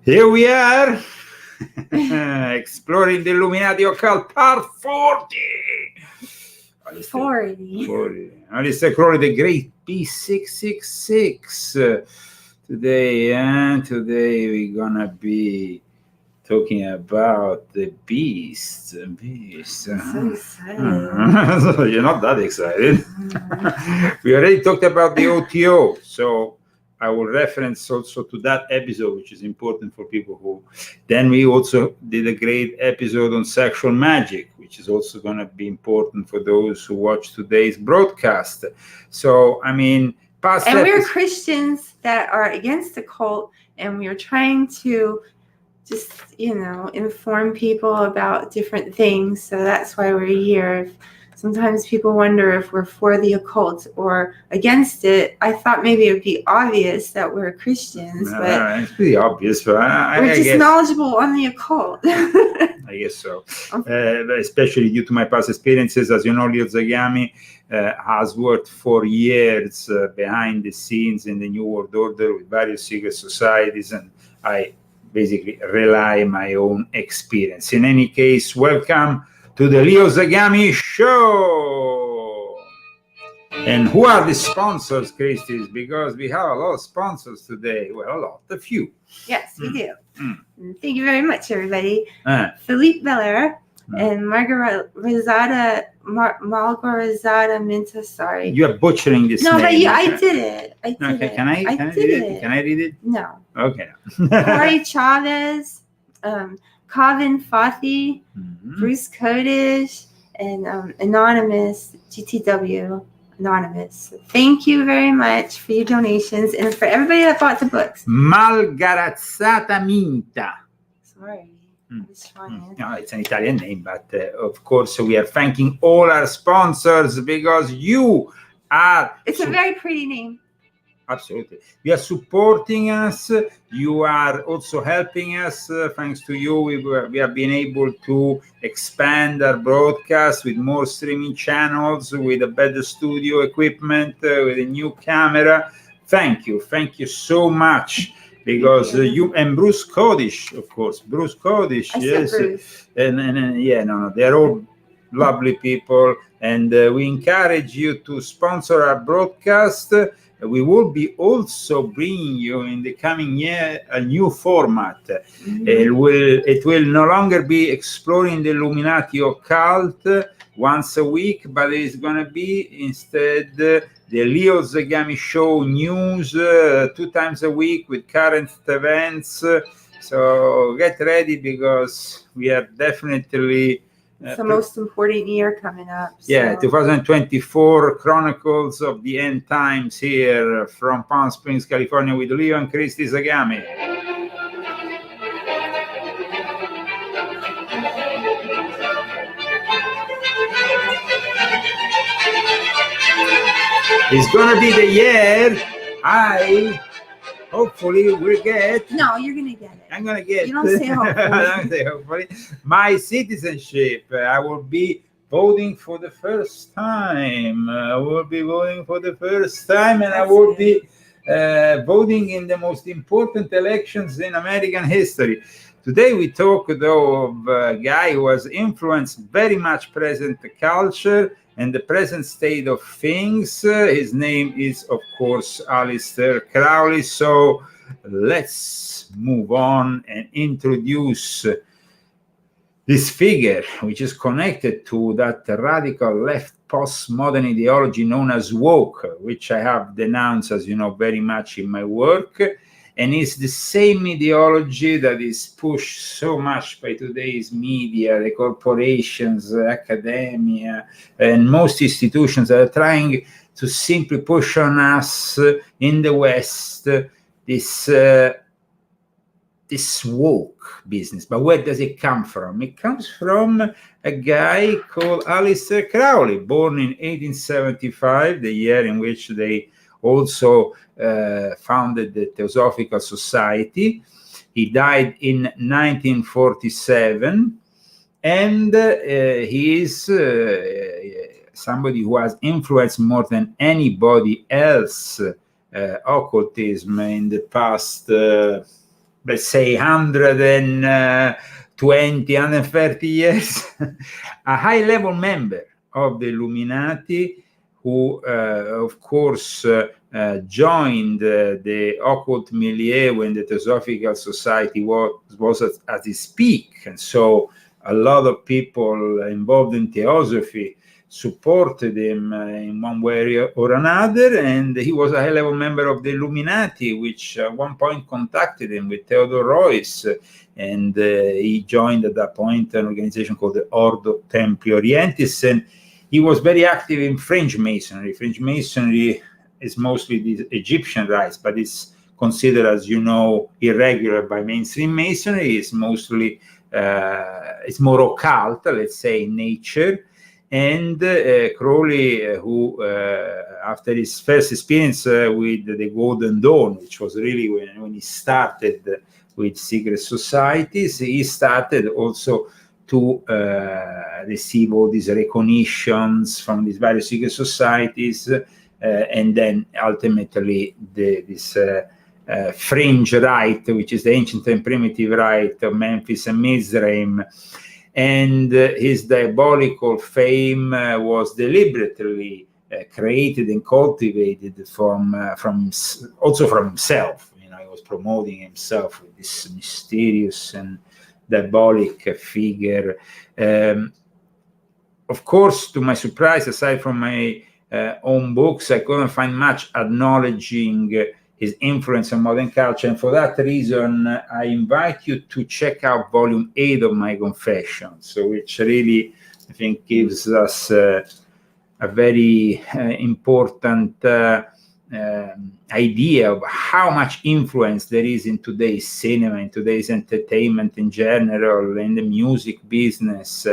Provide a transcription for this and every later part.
Here we are, exploring the Illuminati Occult Part 40. 40. Aleister Crowley, the Great P666. Today we're gonna be talking about the beast. I'm so excited. So you're not that excited. We already talked about the OTO, so I will reference also to that episode, which is important for people who. Then we also did a great episode on sexual magic, which is also going to be important for those who watch today's broadcast. So, I mean, we're Christians that are against the cult, and we are trying to just, inform people about different things. So that's why we're here. Sometimes people wonder if we're for the occult or against it. I thought maybe it would be obvious that we're Christians, but it's pretty obvious. But we're just knowledgeable on the occult. I guess so. Especially due to my past experiences. As you know, Leo Zagami has worked for years behind the scenes in the New World Order with various secret societies, and I basically rely on my own experience. In any case, welcome to the Leo Zagami Show. And who are the sponsors, Christy? Because we have a lot of sponsors today. Well, a few. Yes, we do. Thank you very much, everybody. Philippe Belair and Margarizada Minta. Sorry. You are butchering this name. No, but I did it. I did it. Can I read it? Can I read it? No. Okay. Corey Chavez, Kavin Fathi, Bruce Kodish, and Anonymous, GTW Anonymous. Thank you very much for your donations and for everybody that bought the books. Malgarazzata Minta. Sorry. It's fine. No, it's an Italian name, but of course we are thanking all our sponsors because you are... It's a very pretty name. Absolutely. You are supporting us. You are also helping us. Thanks to you, we have been able to expand our broadcast with more streaming channels, with a better studio equipment, with a new camera. Thank you. Thank you so much. Because you and Bruce Kodish, of course. Bruce Kodish, yes. Bruce. And they're all lovely people. And we encourage you to sponsor our broadcast. We will be also bringing you in the coming year a new format. It will no longer be exploring the Illuminati occult once a week, but it's going to be instead the Leo Zagami Show news 2 times a week with current events. So get ready because we are definitely... It's the most important year coming up. So. Yeah, 2024 Chronicles of the End Times here from Palm Springs, California with Leo and Christy Zagami. It's going to be the year hopefully we'll get... No, you're going to get it. I'm going to get... You don't say hopefully. I don't say hopefully. My citizenship. I will be voting for the first time. And I will be voting in the most important elections in American history. Today we talk, though, of a guy who has influenced very much present culture and the present state of things. His name is, of course, Aleister Crowley. So let's move on and introduce this figure, which is connected to that radical left postmodern ideology known as woke, which I have denounced, as you know, very much in my work. And it's the same ideology that is pushed so much by today's media, the corporations, academia, and most institutions that are trying to simply push on us in the West this woke business. But where does it come from? It comes from a guy called Aleister Crowley, born in 1875, the year in which they also founded the Theosophical Society. He died in 1947, and he is somebody who has influenced more than anybody else occultism in the past let's say 120, 130 years, a high-level member of the Illuminati who, of course, joined the occult milieu when the Theosophical Society was at its peak. And so a lot of people involved in theosophy supported him in one way or another, and he was a high-level member of the Illuminati, which at one point contacted him with Theodore Royce, and he joined at that point an organization called the Ordo Templi Orientis, and he was very active in French Masonry. French Masonry is mostly the Egyptian rites, but it's considered, as you know, irregular by mainstream Masonry. It's mostly, it's more occult, let's say, in nature. And Crowley, who after his first experience with the Golden Dawn, which was really when he started with secret societies, he started also to receive all these recognitions from these various secret societies, and then ultimately this fringe rite, which is the ancient and primitive rite of Memphis and Mizraim. And his diabolical fame was deliberately created and cultivated from himself. You know, he was promoting himself with this mysterious and diabolic figure. Of course, to my surprise, aside from my own books, I couldn't find much acknowledging his influence on modern culture, and for that reason, I invite you to check out Volume 8 of my Confessions, which really, I think, gives us a very important idea of how much influence there is in today's cinema, in today's entertainment in general, in the music business.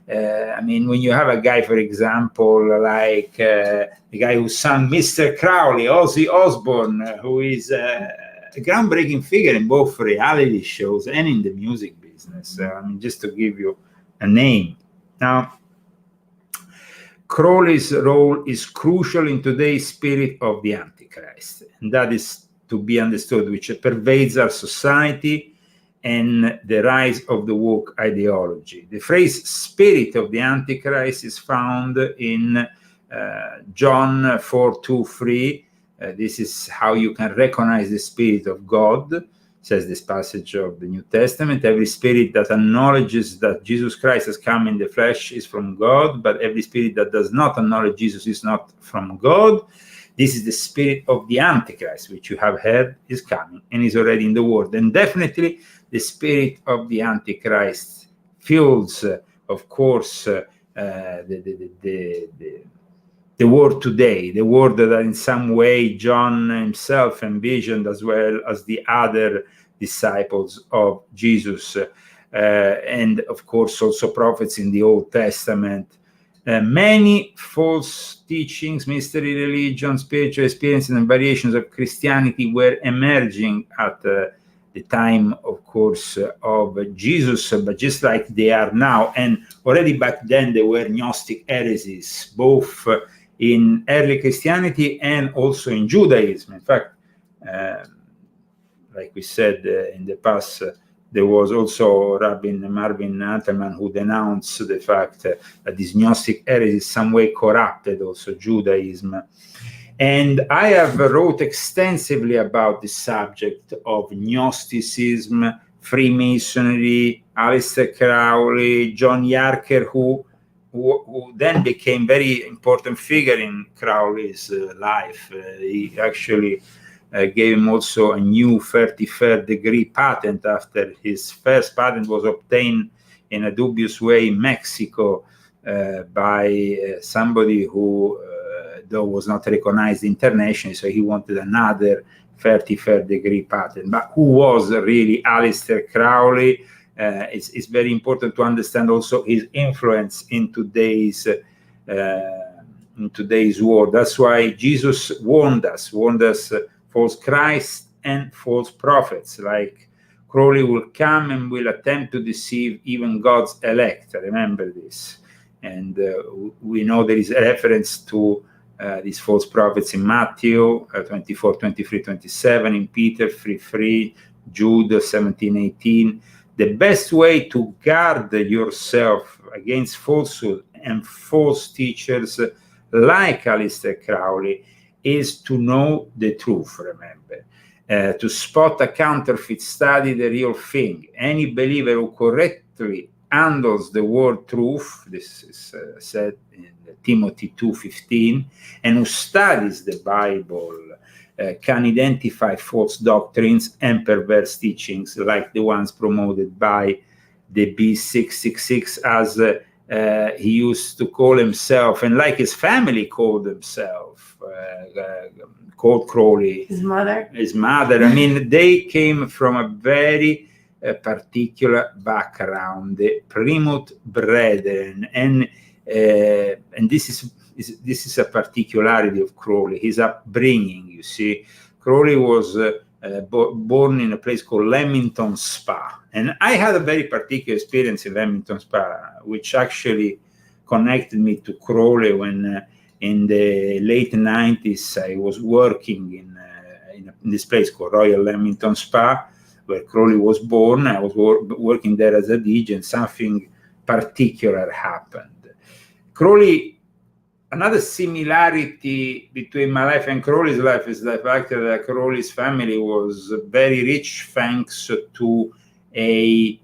I mean, when you have a guy, for example, like the guy who sang Mr. Crowley, Ozzy Osbourne, who is a groundbreaking figure in both reality shows and in the music business. I mean, just to give you a name. Now, Crowley's role is crucial in today's spirit of the Antichrist, and that is to be understood, which pervades our society and the rise of the woke ideology. The phrase spirit of the Antichrist is found in John 4:2-3. This is how you can recognize the Spirit of God, says this passage of the New Testament. Every spirit that acknowledges that Jesus Christ has come in the flesh is from God, but every spirit that does not acknowledge Jesus is not from God. This is the spirit of the Antichrist, which you have heard is coming and is already in the world. And definitely the spirit of the Antichrist fuels, of course, the world today, the world that in some way John himself envisioned, as well as the other disciples of Jesus, and of course also prophets in the Old Testament. Many false teachings, mystery religion, spiritual experiences, and variations of Christianity were emerging at the time, of course, of Jesus, but just like they are now. And already back then there were Gnostic heresies, both in early Christianity and also in Judaism. In fact, like we said in the past, there was also Rabbi Marvin Atterman who denounced the fact that this Gnostic heresy some way corrupted also Judaism. And I have wrote extensively about the subject of Gnosticism, Freemasonry, Aleister Crowley, John Yarker, who then became very important figure in Crowley's life. He actually gave him also a new 33rd degree patent after his first patent was obtained in a dubious way in Mexico by somebody who though was not recognized internationally, so he wanted another 33rd degree patent. But who was really Aleister Crowley? It's very important to understand also his influence in today's world. That's why Jesus warned us false Christ and false prophets like Crowley will come and will attempt to deceive even God's elect. Remember this. And we know there is a reference to these false prophets in Matthew 24, 23, 27, in Peter 3:3, Jude 17:18. The best way to guard yourself against falsehood and false teachers like Aleister Crowley is to know the truth, remember. To spot a counterfeit, study the real thing. Any believer who correctly handles the word truth, this is said in Timothy 2:15, and who studies the Bible can identify false doctrines and perverse teachings like the ones promoted by the B666, as he used to call himself, and like his family called himself, called Crowley. His mother. I mean, they came from a very particular background, the Plymouth Brethren, and this is a particularity of Crowley, his upbringing. You see, Crowley was born in a place called Leamington Spa, and I had a very particular experience in Leamington Spa, which actually connected me to Crowley when in the late 90s I was working in this place called Royal Leamington Spa, where Crowley was born. I was working there as a DJ, and something particular happened. Crowley, another similarity between my life and Crowley's life is the fact that Crowley's family was very rich thanks to a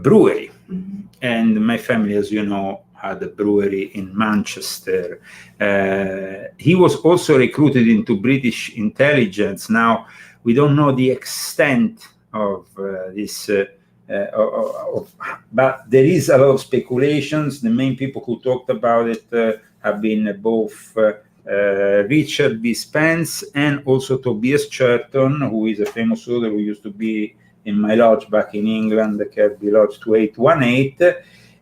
brewery. Mm-hmm. And my family, as you know, had a brewery in Manchester. He was also recruited into British intelligence. Now, we don't know the extent of this, but there is a lot of speculations. The main people who talked about it have been both Richard B. Spence and also Tobias Churton, who is a famous author who used to be in my lodge back in England, the Kirby Lodge 2818.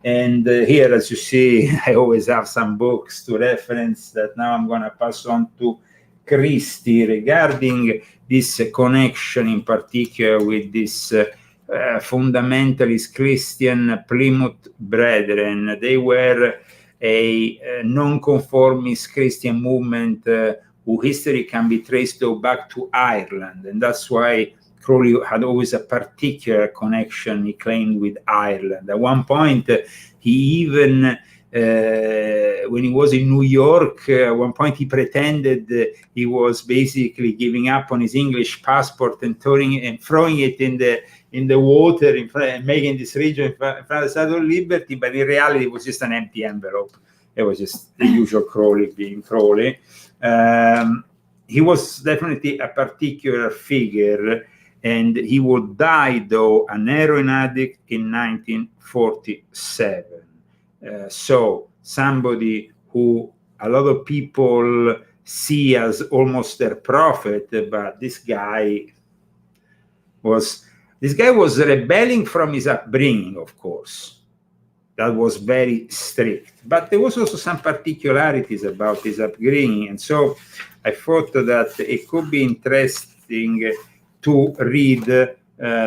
And here, as you see, I always have some books to reference that now I'm going to pass on to Christy regarding this connection in particular with this fundamentalist Christian Plymouth Brethren. They were a non-conformist Christian movement whose history can be traced back to Ireland, and that's why Crowley had always a particular connection, he claimed, with Ireland. At one point, he even, when he was in New York, at one point he pretended he was basically giving up on his English passport and throwing it in the water, and making this region in front of the Statue of Liberty, but in reality it was just an empty envelope. It was just the usual Crowley being Crowley. He was definitely a particular figure, and he would die, though, an heroin addict in 1947. So somebody who a lot of people see as almost their prophet, but this guy was rebelling from his upbringing, of course. That was very strict. But there was also some particularities about his upbringing, and so I thought that it could be interesting to read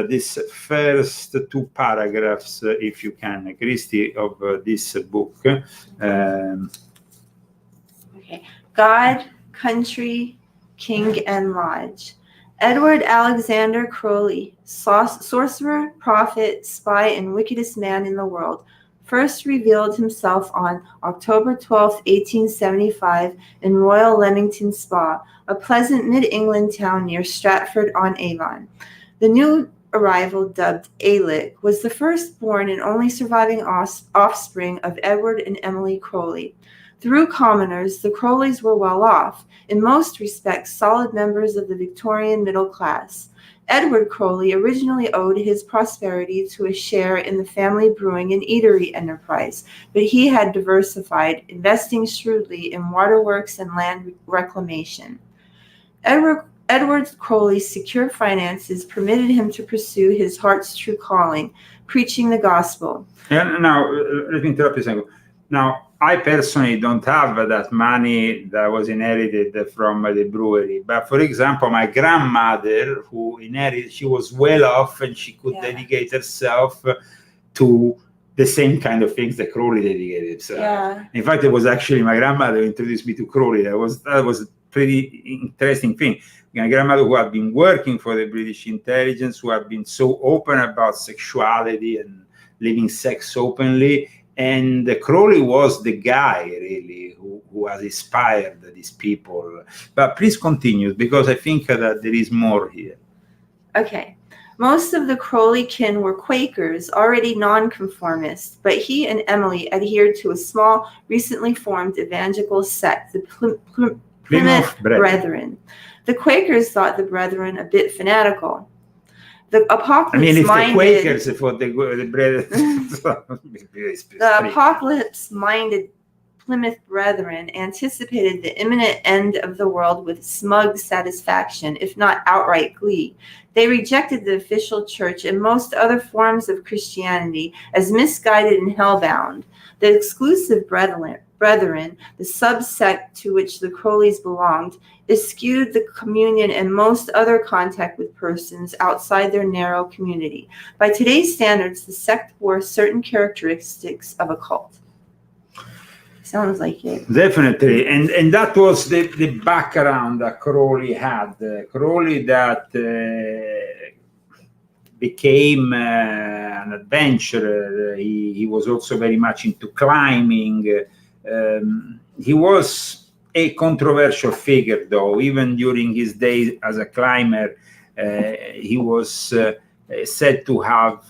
these first two paragraphs, if you can, Christy, of this book. Okay. God, Country, King, and Lodge. Edward Alexander Crowley, sorcerer, prophet, spy, and wickedest man in the world, first revealed himself on October 12, 1875, in Royal Leamington Spa, a pleasant mid-England town near Stratford-on-Avon. The new arrival, dubbed Alec, was the firstborn and only surviving offspring of Edward and Emily Crowley. Through commoners, the Crowleys were well off, in most respects solid members of the Victorian middle class. Edward Crowley originally owed his prosperity to a share in the family brewing and eatery enterprise, but he had diversified, investing shrewdly in waterworks and land reclamation. Edward Crowley's secure finances permitted him to pursue his heart's true calling, preaching the gospel. And now, let me interrupt you a second. Now, I personally don't have that money that was inherited from the brewery. But for example, my grandmother, who inherited, she was well off and she could dedicate herself to the same kind of things that Crowley dedicated himself. Yeah. In fact, it was actually my grandmother who introduced me to Crowley. That was pretty interesting thing. My grandmother, who had been working for the British intelligence, who had been so open about sexuality and living sex openly, and Crowley was the guy really who has inspired these people. But please continue, because I think that there is more here. Okay. Most of the Crowley kin were Quakers, already nonconformists, but he and Emily adhered to a small, recently formed evangelical sect, the Plymouth Brethren. The Quakers thought the Brethren a bit fanatical. The apocalypse-minded, the Quakers for the Brethren. the apocalypse-minded Plymouth Brethren anticipated the imminent end of the world with smug satisfaction, if not outright glee. They rejected the official church and most other forms of Christianity as misguided and hellbound. The exclusive Brethren, the subsect to which the Crowleys belonged, eschewed the communion and most other contact with persons outside their narrow community. By today's standards, the sect bore certain characteristics of a cult. Sounds like it. Definitely. And that was the background that Crowley had. Crowley that became an adventurer. He was also very much into climbing. He was a controversial figure, though. Even during his days as a climber, he was said to have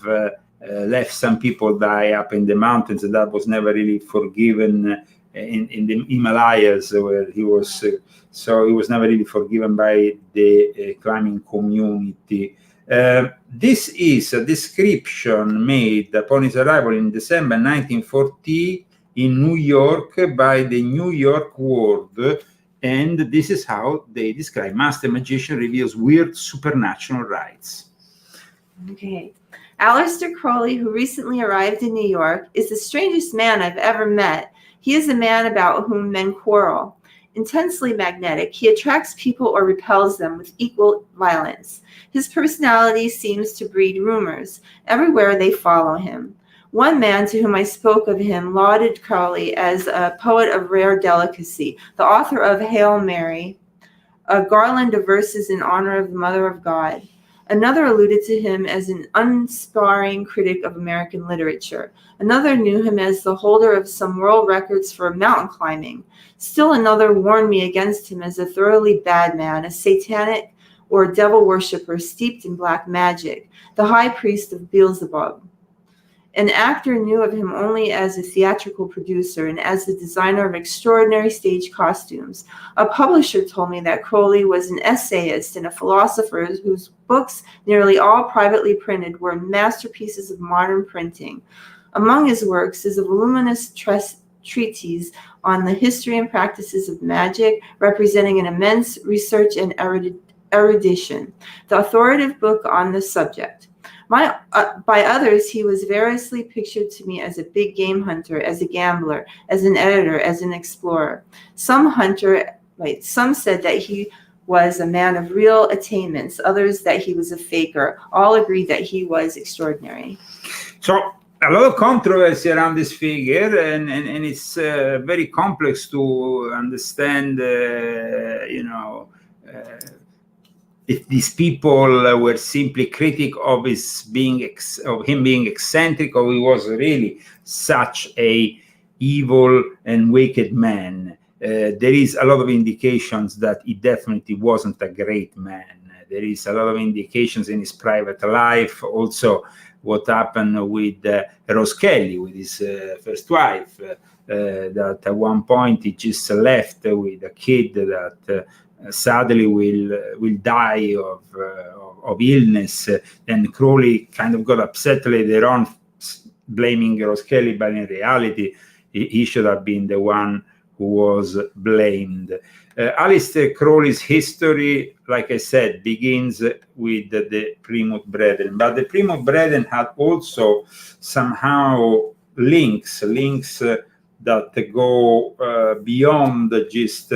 left some people die up in the mountains, and that was never really forgiven in the Himalayas, where he was. So he was never really forgiven by the climbing community. This is a description made upon his arrival in December 1940 in New York by the New York World, and this is how they describe: master magician reveals weird supernatural rites. Okay. Aleister Crowley, who recently arrived in New York, is the strangest man I've ever met. He is a man about whom men quarrel. Intensely magnetic, he attracts people or repels them with equal violence. His personality seems to breed rumors. Everywhere they follow him. One man to whom I spoke of him lauded Crowley as a poet of rare delicacy, the author of Hail Mary, a garland of verses in honor of the Mother of God. Another alluded to him as an unsparing critic of American literature. Another knew him as the holder of some world records for mountain climbing. Still another warned me against him as a thoroughly bad man, a satanic or devil worshiper steeped in black magic, the high priest of Beelzebub. An actor knew of him only as a theatrical producer and as the designer of extraordinary stage costumes. A publisher told me that Crowley was an essayist and a philosopher whose books, nearly all privately printed, were masterpieces of modern printing. Among his works is a voluminous treatise on the history and practices of magic, representing an immense research and erudition, the authoritative book on the subject. By others, he was variously pictured to me as a big game hunter, as a gambler, as an editor, as an explorer. Some said that he was a man of real attainments, others that he was a faker. All agreed that he was extraordinary. So a lot of controversy around this figure, and it's very complex to understand, if these people were simply critic of him being eccentric, or he was really such a evil and wicked man. There is a lot of indications that he definitely wasn't a great man. There is a lot of indications in his private life, also what happened with Rose Kelly, with his first wife, that at one point he just left with a kid that sadly will die of illness. Then Crowley kind of got upset later on, blaming Rose Kelly, but in reality he should have been the one who was blamed. Aleister Crowley's history, like I said, begins with the Plymouth Brethren, but the Plymouth Brethren had also somehow links that go beyond just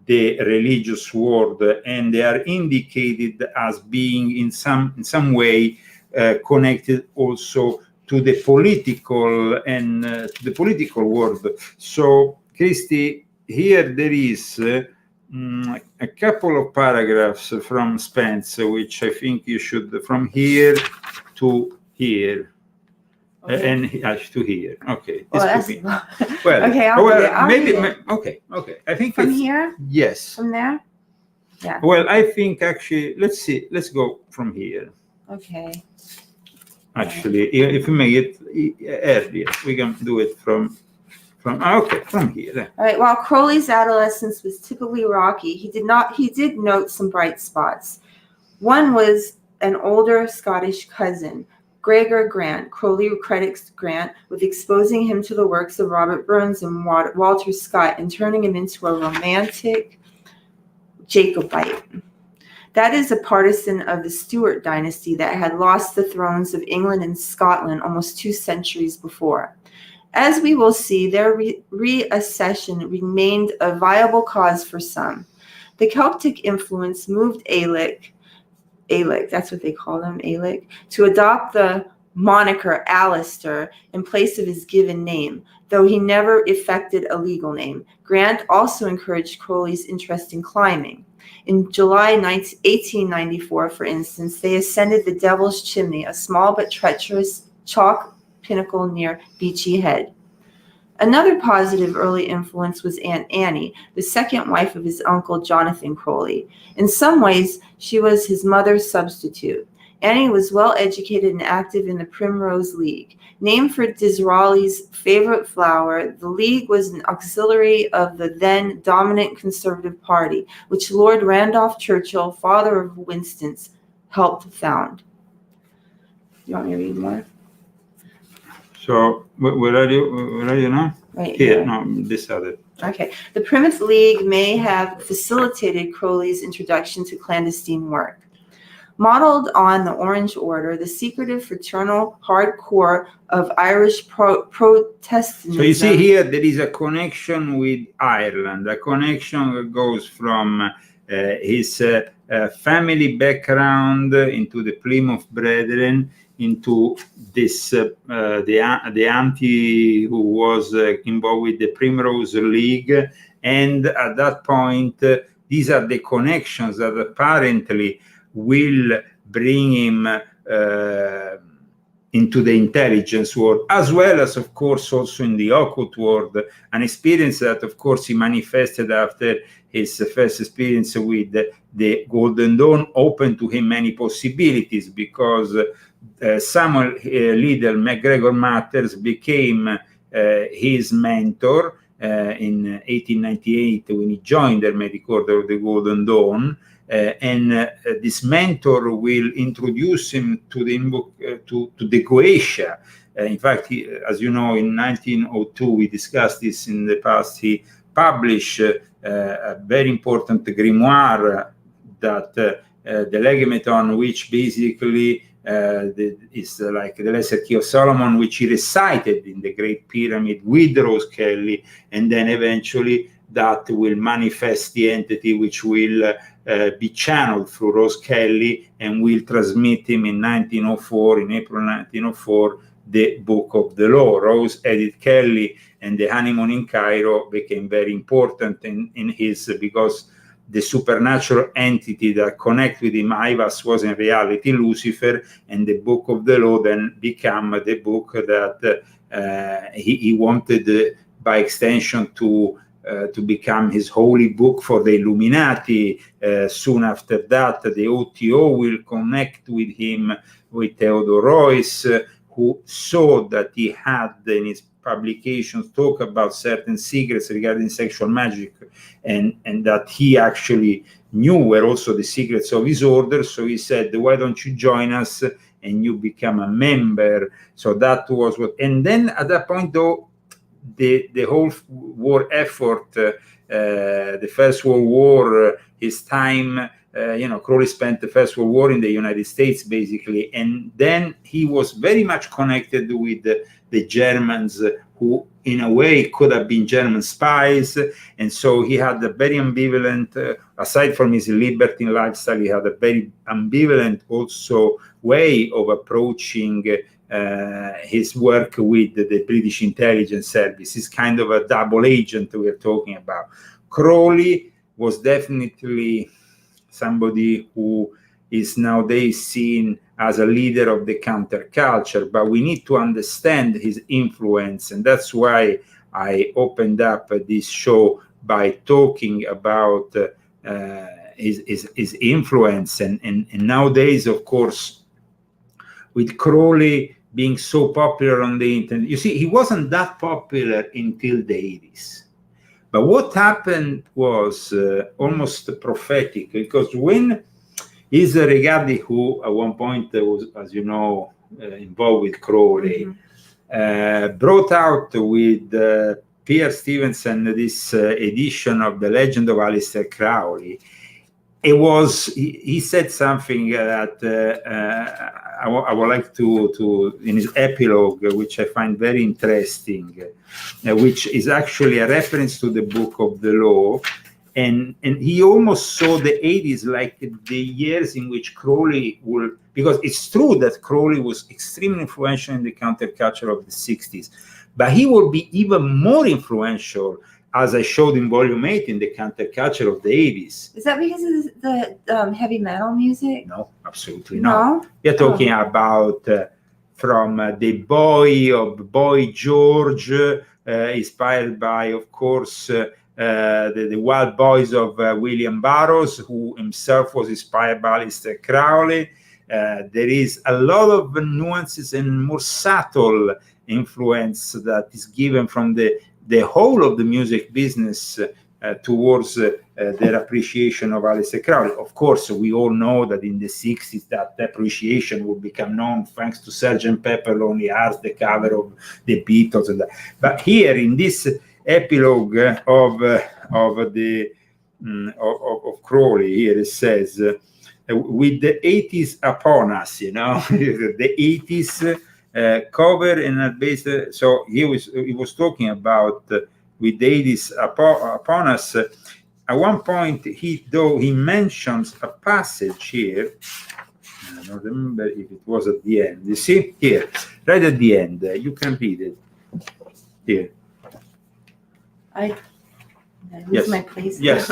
the religious world, and they are indicated as being in some way connected also to the political and to the political world. So, Christy, here there is a couple of paragraphs from Spence, which I think you should, from here to here. Okay. And to here. Okay. Well, This that's could be. Well, okay. I'll read it. I'll maybe. read it. Okay. I think From it's, here. yes. From there. Yeah. Well, I think actually, let's see. Let's go from here. Okay. Actually, if we make it earlier, we can do it from here. All right. While Crowley's adolescence was typically rocky, he did note some bright spots. One was an older Scottish cousin, Gregor Grant. Crowley credits Grant with exposing him to the works of Robert Burns and Walter Scott and turning him into a romantic Jacobite. That is a partisan of the Stuart dynasty that had lost the thrones of England and Scotland almost 2 centuries before. As we will see, their reaccession remained a viable cause for some. The Celtic influence moved Aleister, that's what they call him, Aleister, to adopt the moniker Aleister in place of his given name, though he never effected a legal name. Grant also encouraged Crowley's interest in climbing. In July 1894, for instance, they ascended the Devil's Chimney, a small but treacherous chalk pinnacle near Beachy Head. Another positive early influence was Aunt Annie, the second wife of his uncle Jonathan Crowley. In some ways, she was his mother's substitute. Annie was well educated and active in the Primrose League. Named for Disraeli's favorite flower, the League was an auxiliary of the then dominant Conservative Party, which Lord Randolph Churchill, father of Winston's, helped found. You want me to read more? So where are you now? Right here. No, this other. Okay. The Plymouth League may have facilitated Crowley's introduction to clandestine work. Modeled on the Orange Order, the secretive fraternal hardcore of Irish Protestantism. So you see here there is a connection with Ireland. A connection that goes from his family background into the Plymouth Brethren, into this the auntie who was involved with the Primrose League, and at that point these are the connections that apparently will bring him into the intelligence world, as well as, of course, also in the occult world, an experience that, of course, he manifested after his first experience with the Golden Dawn, opened to him many possibilities, because Samuel Liddell MacGregor Matters became his mentor in 1898 when he joined the Hermetic Order of the Golden Dawn. And this mentor will introduce him to the Goetia. In fact, as you know, in 1902, we discussed this in the past, he published a very important grimoire that the Legameton, which basically is like the Lesser Key of Solomon, which he recited in the Great Pyramid with Rose Kelly, and then eventually that will manifest the entity which will be channeled through Rose Kelly and will transmit him in 1904, in April 1904, the Book of the Law. Rose Edith Kelly and the honeymoon in Cairo became very important in his, because the supernatural entity that connect with him, Ivas, was in reality Lucifer, and the Book of the Law then became the book that he wanted, by extension, to become his holy book for the Illuminati. Soon after that, the OTO will connect with him, with Theodore Royce, who saw that he had in his publications talk about certain secrets regarding sexual magic, and that he actually knew were also the secrets of his order. So he said, why don't you join us and you become a member? So that was what, and then at that point, though, the whole war effort, the First World War, his time, Crowley spent the First World War in the United States, basically, and then he was very much connected with the Germans, who in a way could have been German spies, and so he had a very ambivalent, aside from his libertine lifestyle, he had a very ambivalent also way of approaching his work with the British intelligence service. Is kind of a double agent we are talking about. Crowley was definitely somebody who is nowadays seen as a leader of the counterculture, but we need to understand his influence, and that's why I opened up this show by talking about his influence. And nowadays, of course, with Crowley being so popular on the internet, you see, he wasn't that popular until the 80s. But what happened was almost prophetic, because when he's regarded, who at one point was, as you know, involved with Crowley, brought out with Pierre Stevenson this edition of The Legend of Aleister Crowley. It was, he said something that I would like to, in his epilogue, which I find very interesting, which is actually a reference to the Book of the Law. And he almost saw the 80s like the years in which Crowley will, because it's true that Crowley was extremely influential in the counterculture of the 60s, but he will be even more influential, as I showed in Volume 8, in the counterculture of the 80s. Is that because of the heavy metal music? No, absolutely not. No? We are talking about from the Boy of Boy George, inspired by, of course, the Wild Boys of William Burroughs, who himself was inspired by Aleister Crowley. There is a lot of nuances and more subtle influence that is given from the whole of the music business towards their appreciation of Aleister Crowley. Of course, we all know that in the 60s that appreciation would become known thanks to Sgt. Pepper Lonely Hearts, the cover of the Beatles, and that. But here in this epilogue of Crowley, here it says, with the 80s upon us, you know, the 80s cover and base. So he was talking about with the 80s upon us. At one point, he mentions a passage here. I don't remember if it was at the end. You see here, right at the end, you can read it here. I lose my place. Yes.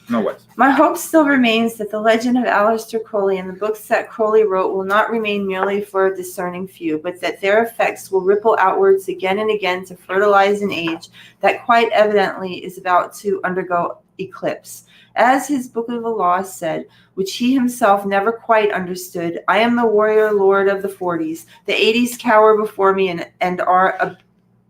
No worries. My hope still remains that the legend of Aleister Crowley and the books that Crowley wrote will not remain merely for a discerning few, but that their effects will ripple outwards again and again to fertilize an age that quite evidently is about to undergo eclipse. As his Book of the Law said, which he himself never quite understood, I am the warrior lord of the 40s. The 80s cower before me and are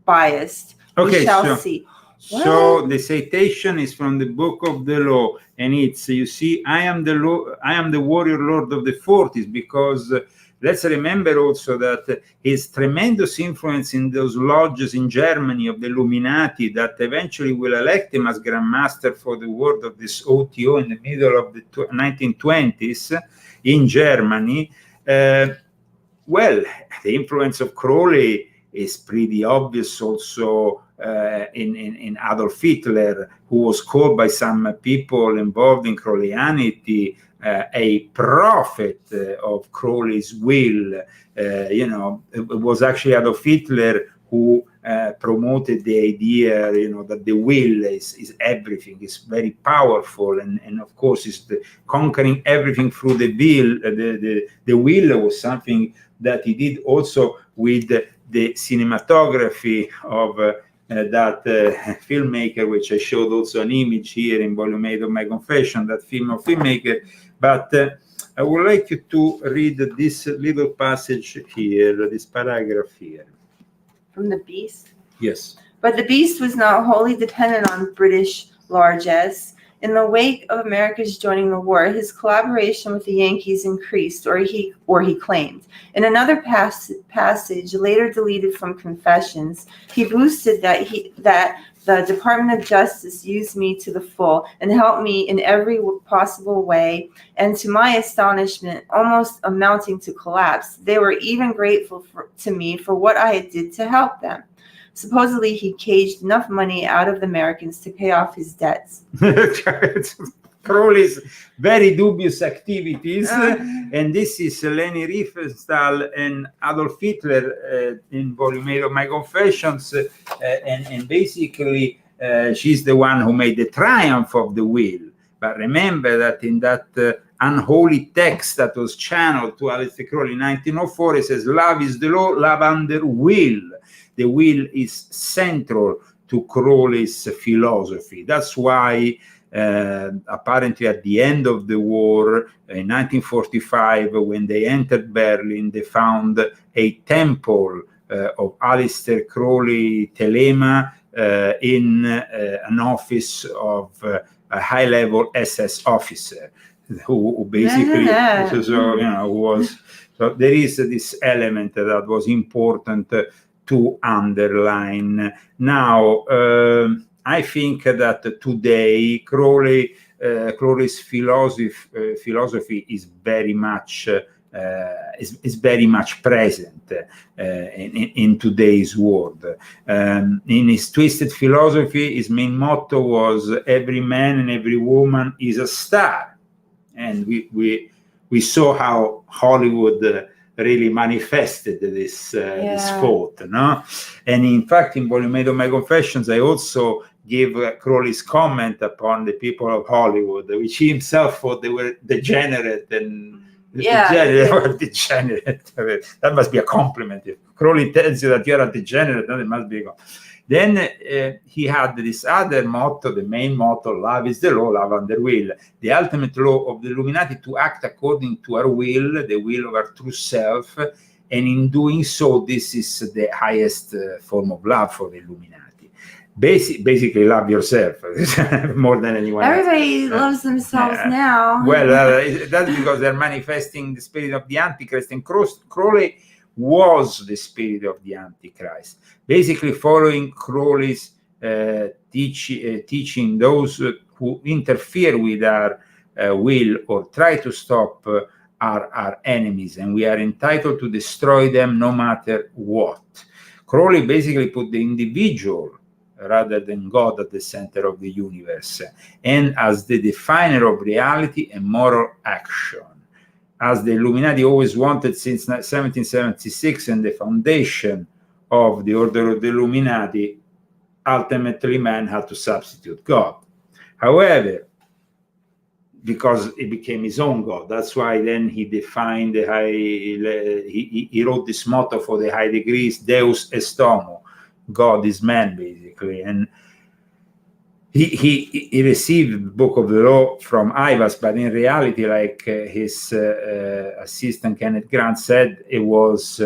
biased. Okay, we shall see. So the citation is from the Book of the Law, and it's, you see, I am the warrior lord of the 40s, because let's remember also that his tremendous influence in those lodges in Germany of the Illuminati that eventually will elect him as Grand Master for the world of this OTO in the middle of the 1920s in Germany. Well, the influence of Crowley is pretty obvious also in Adolf Hitler, who was called by some people involved in Crowleyanity a prophet of Crowley's will. You know, it was actually Adolf Hitler who promoted the idea, you know, that the will is everything, is very powerful, and of course is conquering everything through the will. The will was something that he did also with the cinematography of that filmmaker, which I showed also an image here in Volume 8 of my confession, that filmmaker. But I would like you to read this little passage here, this paragraph here. From the Beast? Yes. But the Beast was not wholly dependent on British largesse. In the wake of America's joining the war, his collaboration with the Yankees increased, or he claimed. In another passage, later deleted from Confessions, he boasted that the Department of Justice used me to the full and helped me in every possible way, and to my astonishment, almost amounting to collapse, they were even grateful to me for what I did to help them. Supposedly, he caged enough money out of the Americans to pay off his debts. Crowley's very dubious activities, and this is Leni Riefenstahl and Adolf Hitler in Volume 8 of my confessions, and basically she's the one who made the triumph of the will. But remember that in that unholy text that was channeled to Aleister Crowley in 1904, it says, love is the law, love under will. The will is central to Crowley's philosophy. That's why apparently at the end of the war, in 1945, when they entered Berlin, they found a temple of Aleister Crowley Thelema in an office of a high-level SS officer who basically, who was. So there is this element that was important to underline. Now, I think that today Crowley's philosophy is very much present in today's world. In his twisted philosophy, his main motto was "Every man and every woman is a star," and we saw how Hollywood really manifested this thought, no? And in fact, in Volume 8 of my Confessions, I also gave Crowley's comment upon the people of Hollywood, which he himself thought they were degenerate and degenerate. That must be a compliment. If Crowley tells you that you're a degenerate, then it must be. Then he had this other motto, the main motto: love is the law, love under will. The ultimate law of the Illuminati to act according to our will, the will of our true self. And in doing so, this is the highest form of love for the Illuminati. Basically, love yourself more than anyone else. Everybody loves themselves now. Well, that's because they're manifesting the spirit of the Antichrist, and Crowley was the spirit of the Antichrist. Basically, following Crowley's teaching, those who interfere with our will or try to stop are our enemies, and we are entitled to destroy them no matter what. Crowley basically put the individual rather than God at the center of the universe, and as the definer of reality and moral action. As the Illuminati always wanted since 1776 and the foundation of the Order of the Illuminati, ultimately man had to substitute God. However, because it became his own God, that's why then he defined the high, he wrote this motto for the high degrees, Deus est homo, God is man, basically. And he received the Book of the Law from Ivas, but in reality, like his assistant Kenneth Grant said, it was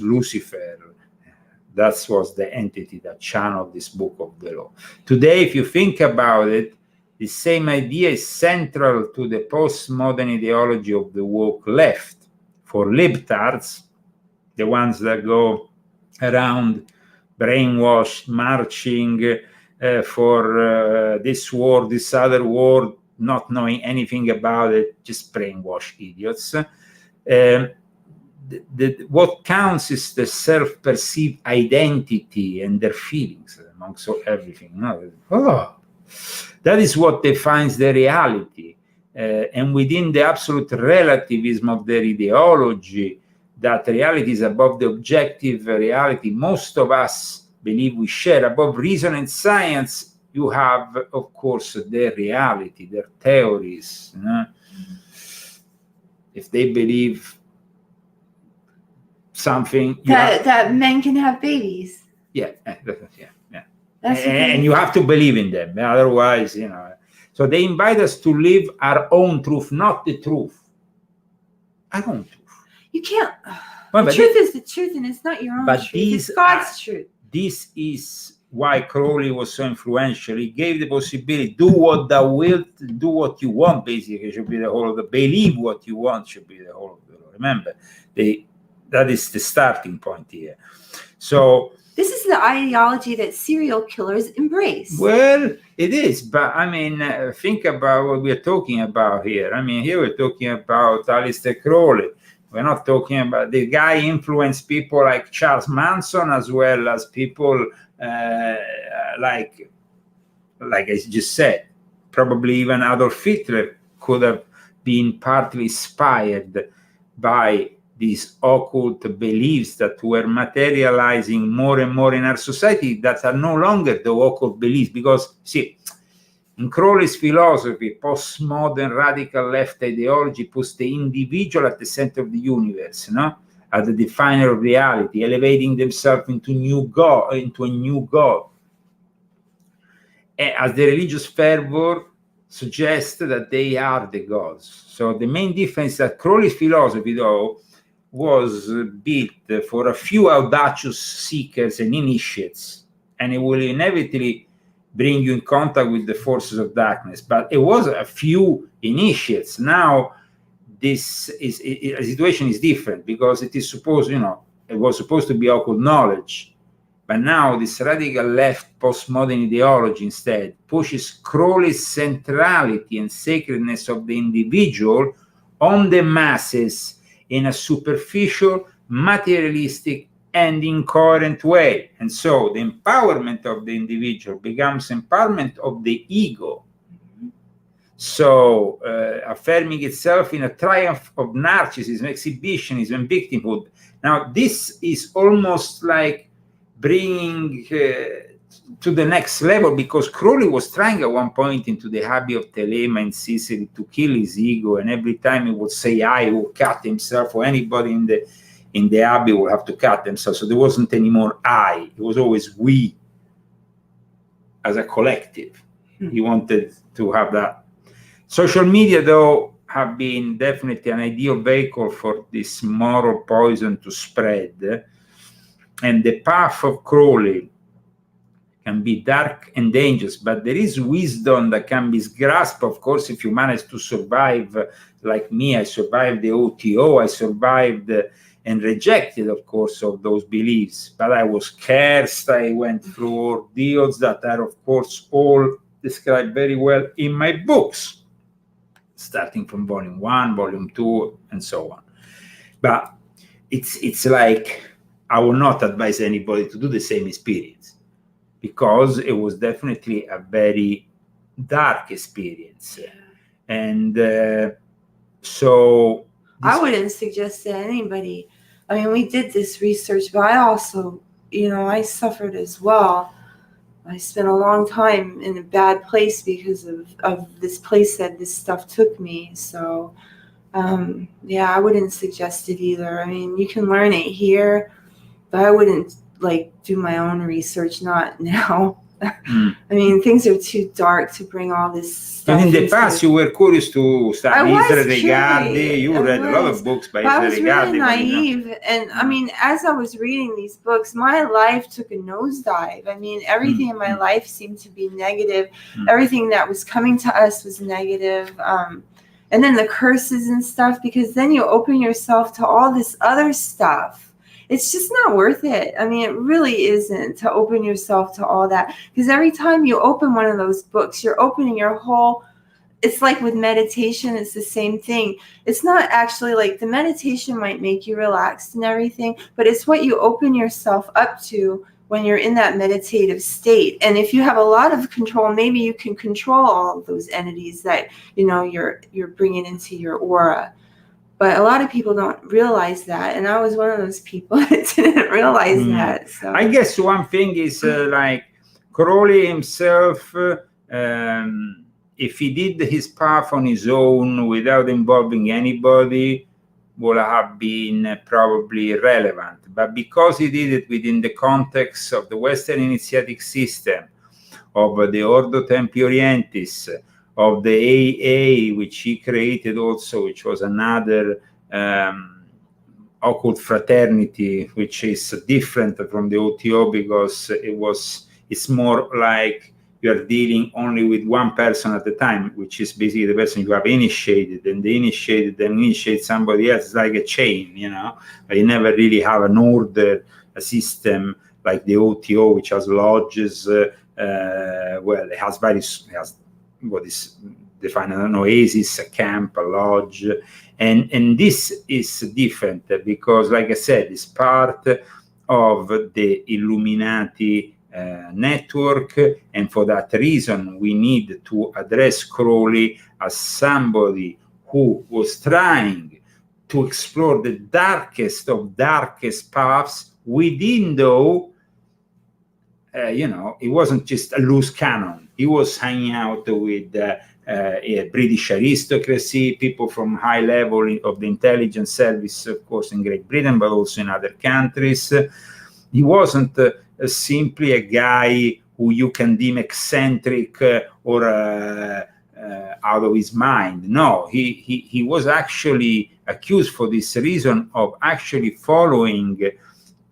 Lucifer. That was the entity that channeled this Book of the Law. Today, if you think about it, the same idea is central to the postmodern ideology of the woke left. For libtards, the ones that go around brainwashed, marching for this war, this other war, not knowing anything about it, just brainwashed idiots. What counts is the self-perceived identity and their feelings amongst everything. No? That is what defines the reality. And within the absolute relativism of their ideology, that reality is above the objective reality most of us believe we share. Above reason and science, you have, of course, their reality, their theories. If they believe something... That men can have babies. Yeah. And you have to believe in them. Otherwise, So they invite us to live our own truth, not the truth. Our own truth. You can't. The truth is the truth, and it's not your own truth. It's God's truth. This is why Crowley was so influential. He gave the possibility: do what thou wilt, do what you want. Basically, should be the whole of the. Believe what you want should be the whole of the law. Remember, that is the starting point here. So this is the ideology that serial killers embrace. Well, it is, but think about what we're talking about here. Here we're talking about Aleister Crowley. We're not talking about the guy influenced people like Charles Manson, as well as people like I just said, probably even Adolf Hitler could have been partly inspired by these occult beliefs that were materializing more and more in our society that are no longer the occult beliefs. Because, see, In Crowley's philosophy, postmodern radical left ideology puts the individual at the center of the universe, as the definer of reality, elevating themselves into a new God. As the religious fervor suggests that they are the gods. So the main difference is that Crowley's philosophy, though, was built for a few audacious seekers and initiates, and it will inevitably bring you in contact with the forces of darkness. But it was a few initiates. Now, a situation is different, because it is supposed, it was supposed to be occult knowledge. But now this radical left postmodern ideology instead pushes Crowley's centrality and sacredness of the individual on the masses in a superficial, materialistic, and incoherent way. And so the empowerment of the individual becomes empowerment of the ego. So affirming itself in a triumph of narcissism, exhibitionism, and victimhood. Now this is almost like bringing to the next level, because Crowley was trying at one point into the abbey of Thelema in Sicily to kill his ego, and every time he would say I, he would cut himself, or anybody in the abbey would have to cut themselves. So there wasn't anymore I, it was always we as a collective. He wanted to have that. Social media, though, have been definitely an ideal vehicle for this moral poison to spread. And the path of Crowley can be dark and dangerous, but there is wisdom that can be grasped, of course, if you manage to survive, like me. I survived the OTO, I survived and rejected, of course, of those beliefs. But I was cursed, I went through ordeals that are, of course, all described very well in my books, starting from volume 1, volume 2, and so on. But it's like, I will not advise anybody to do the same experience, because it was definitely a very dark experience. And so I wouldn't suggest to anybody. I mean, we did this research, but I also, I suffered as well. I spent a long time in a bad place because of this place that this stuff took me. So, I wouldn't suggest it either. I mean, you can learn it here, but I wouldn't do my own research, not now. I mean, things are too dark to bring all this stuff. And in the past, you were curious to study Israel Regardi. You read a lot of books by Israel Regardi. I was really naive. And I mean, as I was reading these books, my life took a nosedive. I mean, everything in my life seemed to be negative. Everything that was coming to us was negative. And then the curses and stuff, because then you open yourself to all this other stuff. It's just not worth it. I mean, it really isn't, to open yourself to all that. Because every time you open one of those books, you're opening your whole, it's like with meditation, it's the same thing. It's not actually like, the meditation might make you relaxed and everything, but it's what you open yourself up to when you're in that meditative state. And if you have a lot of control, maybe you can control all of those entities that, you're bringing into your aura. But a lot of people don't realize that, and I was one of those people that didn't realize that. So I guess one thing is like Crowley himself, if he did his path on his own without involving anybody, would have been probably irrelevant. But because he did it within the context of the Western initiatic system, of the Ordo Templi Orientis, of the AA, which he created also, which was another occult fraternity, which is different from the OTO, because it's more like you're dealing only with one person at a time, which is basically the person you have initiated, and the initiated then initiate somebody else. It's like a chain, but you never really have an order, a system like the OTO, which has lodges. It has what is defined as an oasis, a camp, a lodge, and this is different because, like I said, it's part of the Illuminati network, and for that reason we need to address Crowley as somebody who was trying to explore the darkest of darkest paths within, though, it wasn't just a loose cannon. He was hanging out with British aristocracy, people from high level of the intelligence service, of course, in Great Britain, but also in other countries. He wasn't simply a guy who you can deem eccentric or out of his mind. No, he was actually accused for this reason of actually following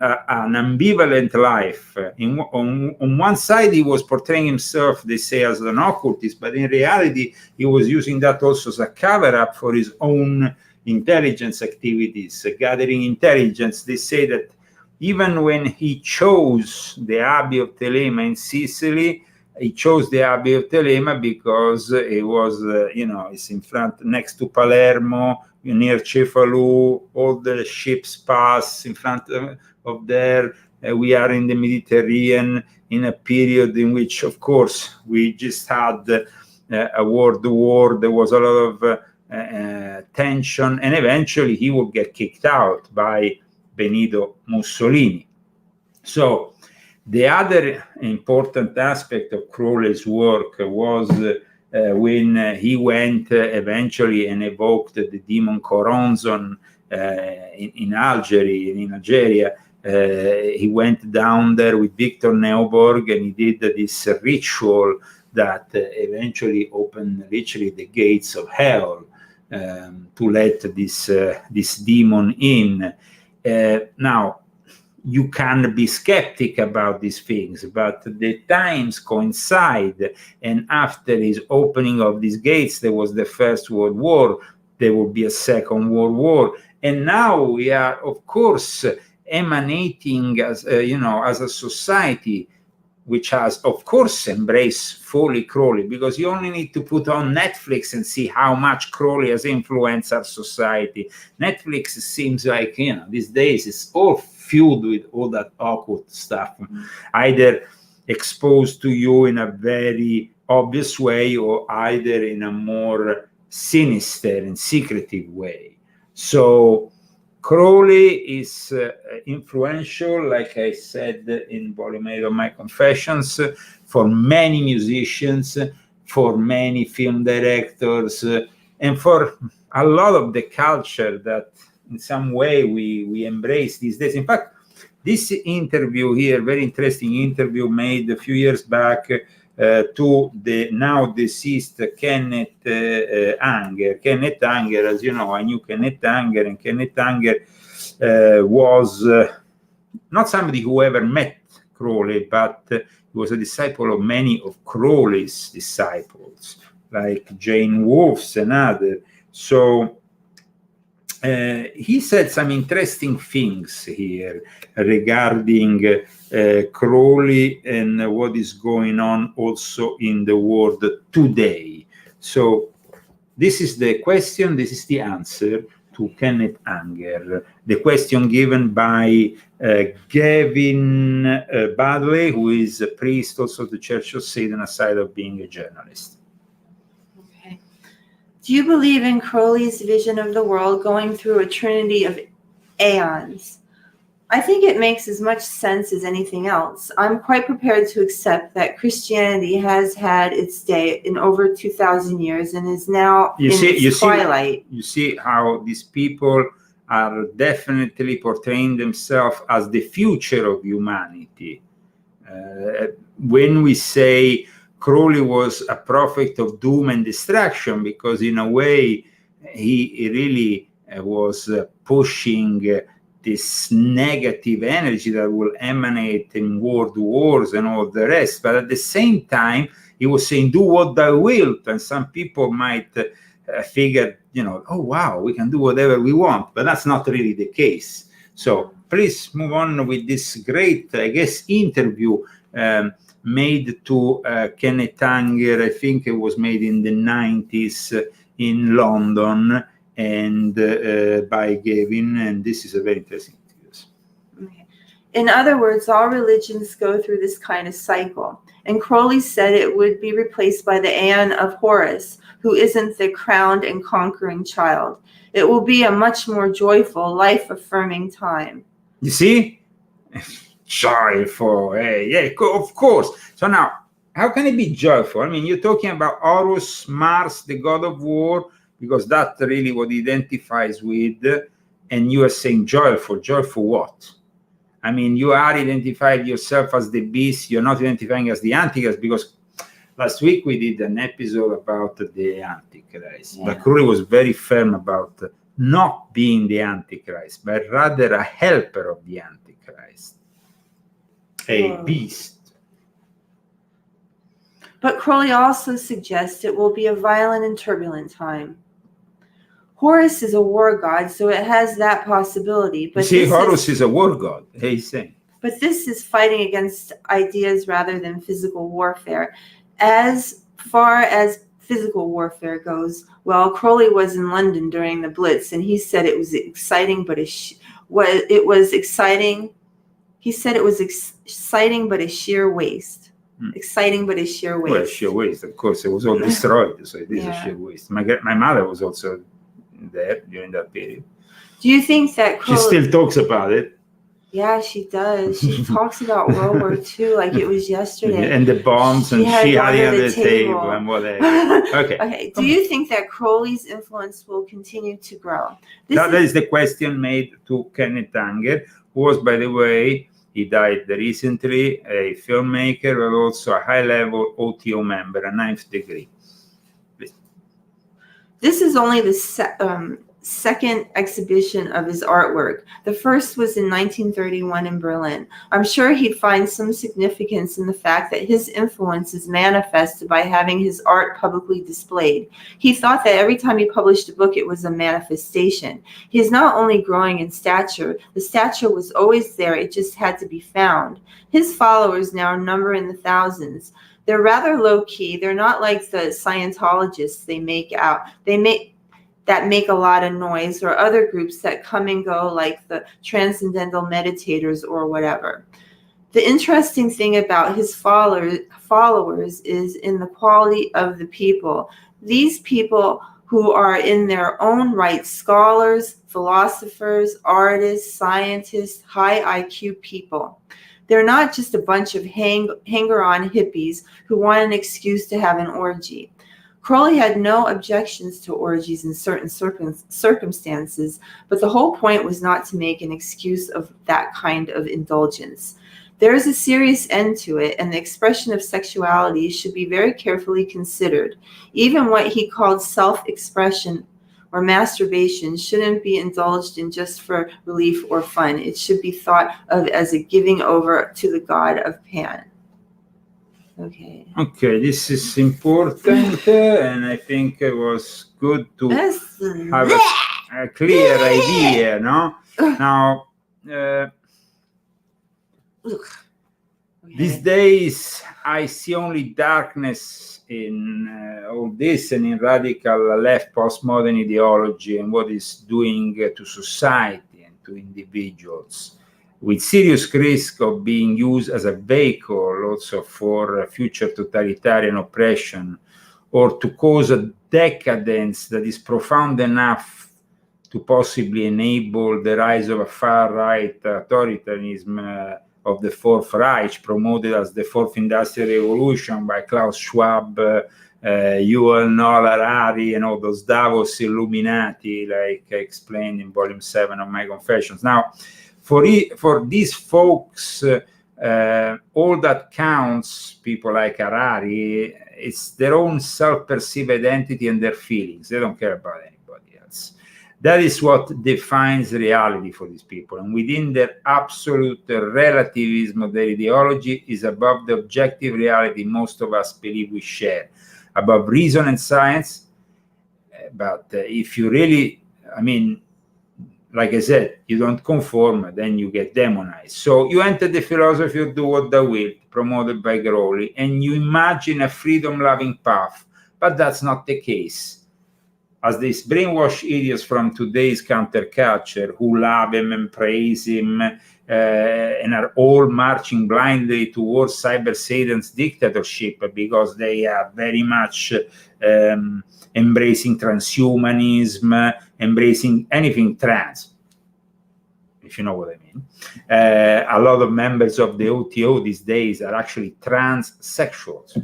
an ambivalent life. On one side, he was portraying himself, they say, as an occultist, but in reality, he was using that also as a cover-up for his own intelligence activities, gathering intelligence. They say that even when he chose the Abbey of Telema in Sicily, he chose the Abbey of Telema because it was, it's in front, next to Palermo, near Cefalù, all the ships pass in front of there. We are in the Mediterranean in a period in which, of course, we just had a world war. There was a lot of tension, and eventually he would get kicked out by Benito Mussolini. So the other important aspect of Crowley's work was when he went eventually and evoked the demon Choronzon in Algeria. He went down there with Victor Neuburg, and he did this ritual that eventually opened literally the gates of hell to let this demon in. Now, you can be skeptic about these things, but the times coincide, and after his opening of these gates, there was the First World War, there will be a Second World War, and now we are, of course, emanating as a society which has, of course, embraced fully Crowley, because you only need to put on Netflix and see how much Crowley has influenced our society. Netflix seems like, these days it's all filled with all that occult stuff, either exposed to you in a very obvious way or either in a more sinister and secretive way. So Crowley is influential, like I said in Volume 8 of my Confessions, for many musicians, for many film directors, and for a lot of the culture that in some way we embrace these days. In fact, this interview here, very interesting interview made a few years back to the now deceased Kenneth Anger. Kenneth Anger, as you know, I knew Kenneth Anger, and Kenneth Anger was not somebody who ever met Crowley, but he was a disciple of many of Crowley's disciples, like Jane Wolfe's and others. So he said some interesting things here regarding Crowley and what is going on also in the world today. So this is the question, this is the answer to Kenneth Anger. The question given by Gavin Badley, who is a priest also of the Church of Satan, aside of being a journalist. Okay. Do you believe in Crowley's vision of the world going through a trinity of aeons? I think it makes as much sense as anything else. I'm quite prepared to accept that Christianity has had its day in over 2,000 years and is now in its twilight. You see how these people are definitely portraying themselves as the future of humanity. When we say Crowley was a prophet of doom and destruction, because in a way he really was pushing this negative energy that will emanate in world wars and all the rest. But at the same time, he was saying, do what thou wilt. And some people might figure, oh, wow, we can do whatever we want. But that's not really the case. So please move on with this great, I guess, interview made to Kenneth Anger. I think it was made in the 90s in London, and by Gavin, and this is a very interesting interview. Okay. In other words, all religions go through this kind of cycle, and Crowley said it would be replaced by the Aeon of Horus, who isn't the crowned and conquering child. It will be a much more joyful, life-affirming time. You see? joyful. Of course. So now, how can it be joyful? I mean, you're talking about Horus, Mars, the god of war, because that's really what he identifies with, and you are saying joyful. Joyful what? I mean, you are identified yourself as the beast. You're not identifying as the Antichrist, because last week we did an episode about the Antichrist. But Crowley was very firm about not being the Antichrist, but rather a helper of the Antichrist, a beast. But Crowley also suggests it will be a violent and turbulent time. Horus is a war god, so it has that possibility. But Horus is a war god, he's saying. But this is fighting against ideas rather than physical warfare. As far as physical warfare goes, well, Crowley was in London during the Blitz, and he said it was exciting, but it was exciting. He said it was exciting, but a sheer waste. Exciting, but a sheer waste. Well, sheer waste. Of course, it was all destroyed, so it is a sheer waste. My mother was also there during that period. Do you think that Crowley... She still talks about it? Yeah, she does. She talks about World War II like it was yesterday. And the bombs, and she had it on the table and whatever. Okay. Do you think that Crowley's influence will continue to grow? That is the question made to Kenneth Anger, who was, by the way, he died recently, a filmmaker, but also a high-level OTO member, a 9th degree. This is only the second exhibition of his artwork. The first was in 1931 in Berlin. I'm sure he'd find some significance in the fact that his influence is manifested by having his art publicly displayed. He thought that every time he published a book, it was a manifestation. He is not only growing in stature, the stature was always there, it just had to be found. His followers now number in the thousands. They're rather low-key. They're not like the Scientologists that make a lot of noise, or other groups that come and go like the Transcendental Meditators or whatever. The interesting thing about his followers is in the quality of the people. These people who are in their own right scholars, philosophers, artists, scientists, high IQ people. They're not just a bunch of hanger-on hippies who want an excuse to have an orgy. Crowley had no objections to orgies in certain circumstances, but the whole point was not to make an excuse of that kind of indulgence. There is a serious end to it, and the expression of sexuality should be very carefully considered. Even what he called self-expression or masturbation shouldn't be indulged in just for relief or fun. It should be thought of as a giving over to the god of Pan. Okay, this is important, and I think it was good to have a clear idea, no? Now, these days, I see only darkness in all this, and in radical left postmodern ideology and what it's doing to society and to individuals, with serious risk of being used as a vehicle also for future totalitarian oppression, or to cause a decadence that is profound enough to possibly enable the rise of a far-right authoritarianism of the Fourth Reich, promoted as the Fourth Industrial Revolution by Klaus Schwab, Yuval Noah Harari, and all those Davos Illuminati, like I explained in Volume 7 of my Confessions. Now, for these folks, all that counts, people like Harari, it's their own self-perceived identity and their feelings. They don't care about anybody else. That is what defines reality for these people. And within their absolute relativism of their ideology is above the objective reality most of us believe we share, above reason and science. But if you really, like I said, you don't conform, then you get demonized. So you enter the philosophy of do what thou wilt, promoted by Crowley, and you imagine a freedom-loving path. But that's not the case. As these brainwashed idiots from today's counterculture who love him and praise him and are all marching blindly towards Cyber Satan's dictatorship because they are very much embracing transhumanism, embracing anything trans, if you know what I mean. fine. A lot of members of the OTO these days are actually transsexuals.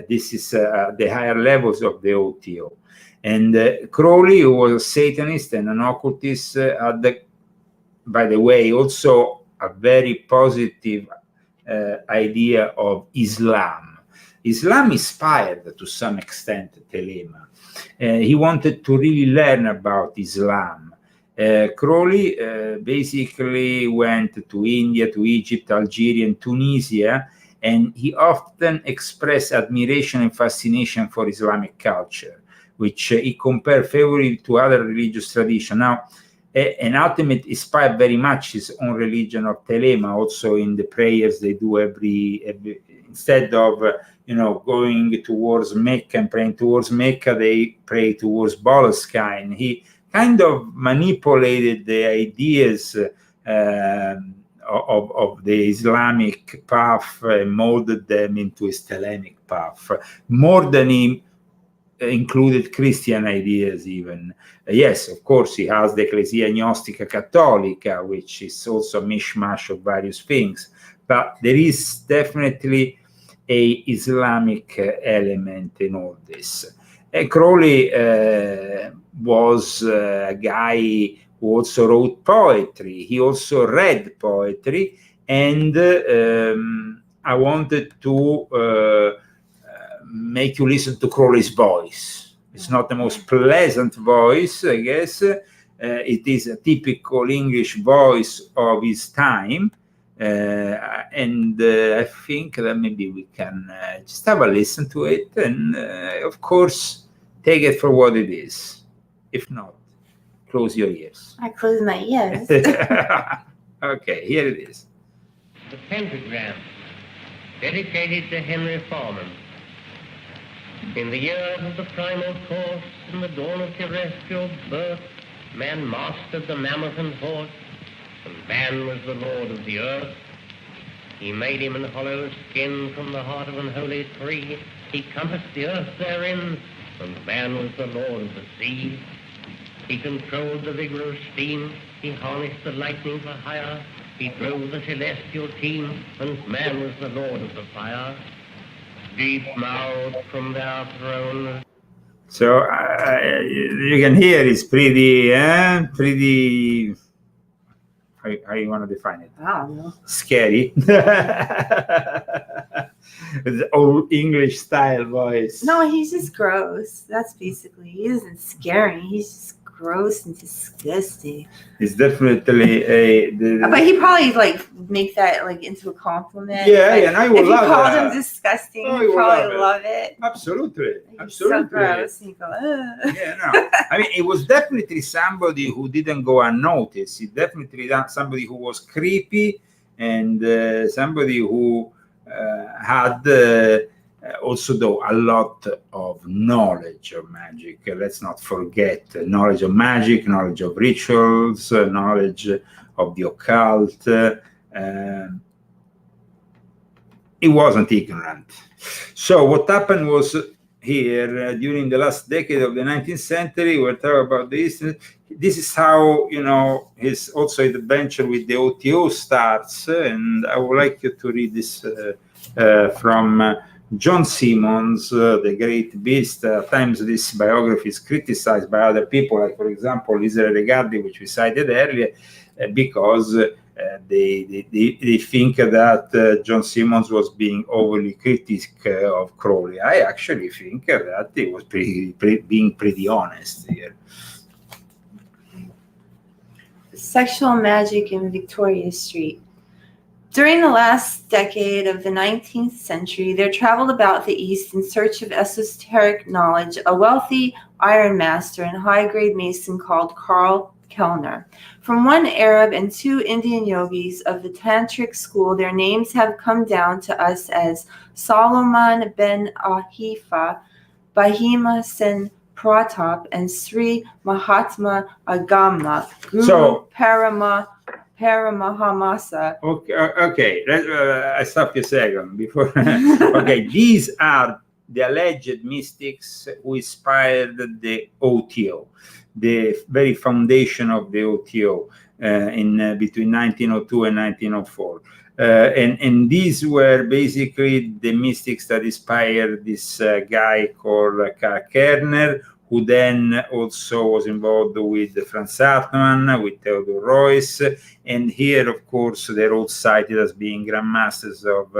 This is the higher levels of the OTO. And Crowley, who was a Satanist and an occultist, by the way, also a very positive idea of Islam. Islam inspired to some extent Thelema. He wanted to really learn about Islam. Crowley basically went to India, to Egypt, Algeria, and Tunisia, and he often expressed admiration and fascination for Islamic culture, which he compared favorably to other religious traditions. Now, and ultimately inspired very much his own religion of Thelema, also in the prayers they do every instead of going towards Mecca and praying towards Mecca, they pray towards Boleskine. He kind of manipulated the ideas of the Islamic path and molded them into his Thelemic path, more than he included Christian ideas even. Yes, of course, he has the Ecclesia Gnostica Cattolica, which is also a mishmash of various things, but there is definitely a Islamic element in all this. Crowley was a guy who also wrote poetry. He also read poetry, and I wanted to make you listen to Crowley's voice. It's not the most pleasant voice, I guess. It is a typical English voice of his time. And I think that maybe we can just have a listen to it and, of course, take it for what it is. If not, close your ears. I close my ears. Okay, here it is. The pentagram, dedicated to Henry Foreman. In the years of the primal course, in the dawn of terrestrial birth, man mastered the mammoth and horse, and man was the lord of the earth. He made him an hollow skin from the heart of an holy tree. He compassed the earth therein, and man was the lord of the sea. He controlled the vigor of steam. He harnessed the lightning for hire. He drove the celestial team, and man was the lord of the fire. Deep-mouthed from their throne. So you can hear it's pretty, how you want to define it? I don't know. Scary. The old English style voice. No, he's just gross. That's basically, he isn't scary. He's just gross and disgusting. It's definitely But he probably make that into a compliment. Yeah, and I would love If you called that. him disgusting, Oh, he'd you probably love love it. Absolutely. He's Absolutely. so gross. And you go, ugh. Yeah, no. I mean, it was definitely somebody who didn't go unnoticed. It definitely somebody who was creepy, and somebody who had also, though, a lot of knowledge of magic. Let's not forget knowledge of magic, knowledge of rituals, knowledge of the occult. He wasn't ignorant. So what happened was here during the last decade of the 19th century, we're talking about this. This is how, his also adventure with the OTO starts. And I would like you to read this from John Simmons, the great beast. At times this biography is criticized by other people, like, for example, Israel Regardie, which we cited earlier, because they think that John Simmons was being overly critical of Crowley. I actually think that he was being pretty honest here. Sexual magic in Victoria Street. During the last decade of the 19th century, there traveled about the East in search of esoteric knowledge a wealthy iron master and high-grade mason called Karl Kellner. From one Arab and two Indian yogis of the Tantric school, their names have come down to us as Solomon ben Ahifa, Bahima Sen Pratap, and Sri Mahatma Agama, Guru Paramahamsa. Okay. I stopped you a second before. Okay, these are the alleged mystics who inspired the OTO, the very foundation of the OTO. in between 1902 and 1904. And these were basically the mystics that inspired this guy called Karl Kerner, who then also was involved with Franz Hartmann, with Theodor Reuss, and here, of course, they're all cited as being grandmasters of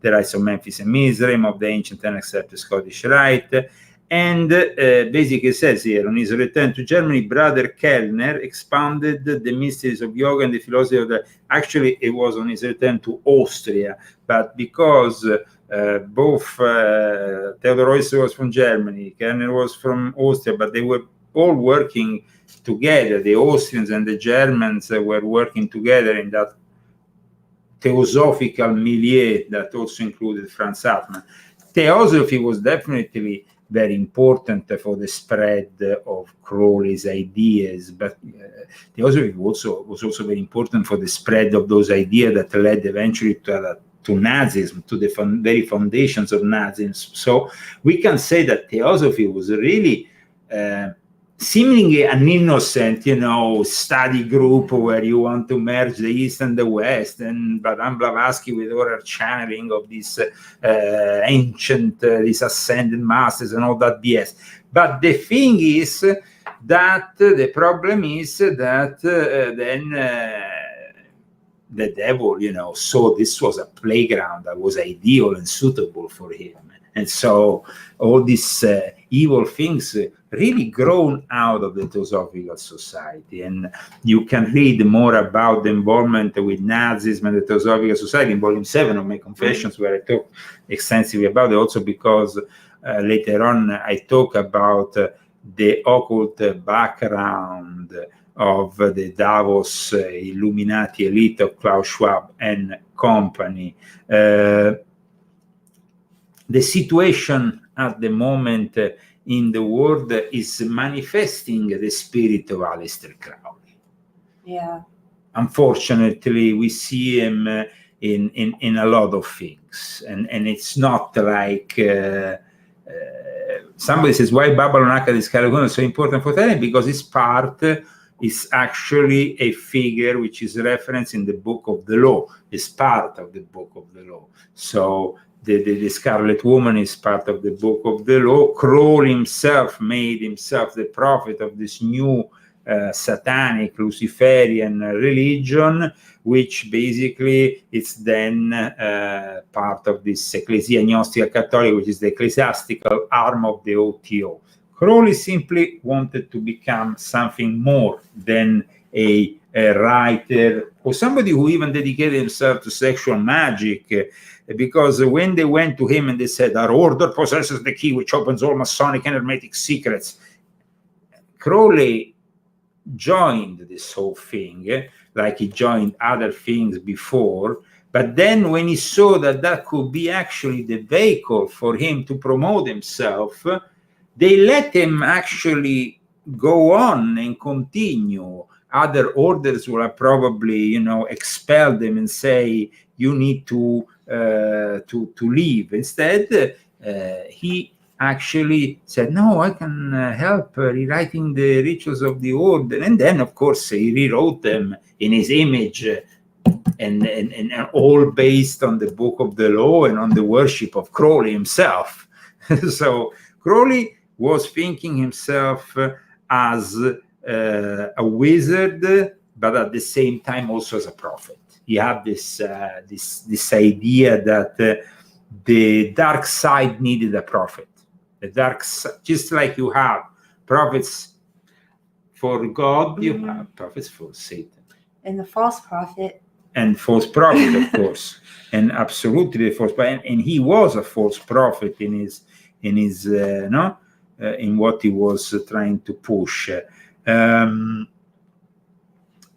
the rites of Memphis and Mizraim, of the ancient and accepted Scottish rite. And basically says here, on his return to Germany, Brother Kellner expounded the mysteries of yoga and the philosophy of the... Actually, it was on his return to Austria, but because both Theodor Reuss was from Germany, Kellner was from Austria, but they were all working together. The Austrians and the Germans were working together in that theosophical milieu that also included Franz Hartmann. Theosophy was definitely very important for the spread of Crowley's ideas, but theosophy was also very important for the spread of those ideas that led eventually to Nazism, to the very foundations of Nazism. So we can say that theosophy was really seemingly an innocent, study group where you want to merge the East and the West, and Madame Blavatsky with all her channeling of these ancient, these ascended masters and all that BS. But the thing is that the problem is that then the devil, saw this was a playground that was ideal and suitable for him. And so all these evil things really grown out of the Theosophical Society. And you can read more about the involvement with Nazism and the Theosophical Society in Volume 7 of my Confessions, where I talk extensively about it, also because later on I talk about the occult background of the Davos Illuminati elite of Klaus Schwab and company. The situation at the moment in the world is manifesting the spirit of Aleister Crowley. Yeah. Unfortunately, we see him in a lot of things, and it's not like somebody says, why Babylon Akkad is so important for Thailand? Because his part is actually a figure which is referenced in the Book of the Law. It's part of the Book of the Law. So the Scarlet Woman is part of the Book of the Law. Crowley himself made himself the prophet of this new satanic Luciferian religion, which basically is then part of this Ecclesia Gnostica Catholic, which is the ecclesiastical arm of the OTO. Crowley simply wanted to become something more than a writer or somebody who even dedicated himself to sexual magic, because when they went to him and they said, our order possesses the key which opens all Masonic and Hermetic secrets, Crowley joined this whole thing, like he joined other things before. But then when he saw that that could be actually the vehicle for him to promote himself, they let him actually go on and continue. Other orders will probably, expel them and say, you need to leave. Instead, he actually said, no, I can help rewriting the rituals of the order. And then, of course, he rewrote them in his image, and all based on the Book of the Law and on the worship of Crowley himself. So Crowley was thinking himself as a wizard, but at the same time also as a prophet. He had this idea that the dark side needed a prophet. The dark side, just like you have prophets for God, you have prophets for Satan. And the false prophet. And false prophet, of course, and absolutely the false prophet. And he was a false prophet in his in what he was trying to push.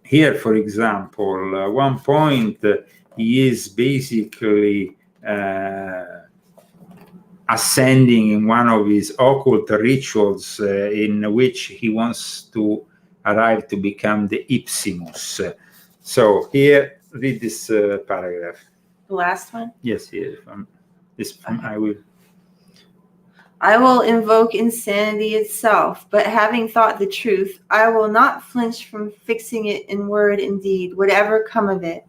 Here, for example, one point, he is basically ascending in one of his occult rituals in which he wants to arrive to become the Ipsimus. So here, read this paragraph. The last one? Yes, here. I will. I will invoke insanity itself, but having thought the truth, I will not flinch from fixing it in word and deed, whatever come of it.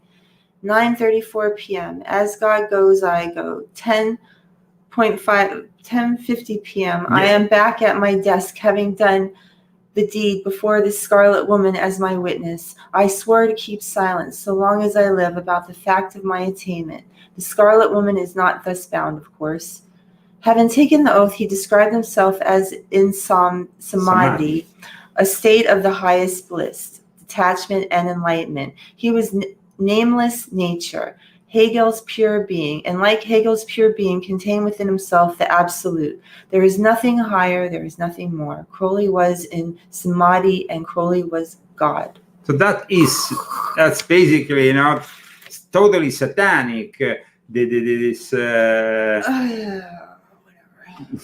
9:34 p.m. As God goes, I go. 10:50 p.m. I am back at my desk, having done the deed before the Scarlet Woman as my witness. I swore to keep silence so long as I live about the fact of my attainment. The Scarlet Woman is not thus bound, of course. Having taken the oath, he described himself as in samadhi, a state of the highest bliss, detachment, and enlightenment. He was nameless nature, Hegel's pure being, and like Hegel's pure being, contained within himself the absolute. There is nothing higher, there is nothing more. Crowley was in samadhi, and Crowley was God. So that's basically, totally satanic. This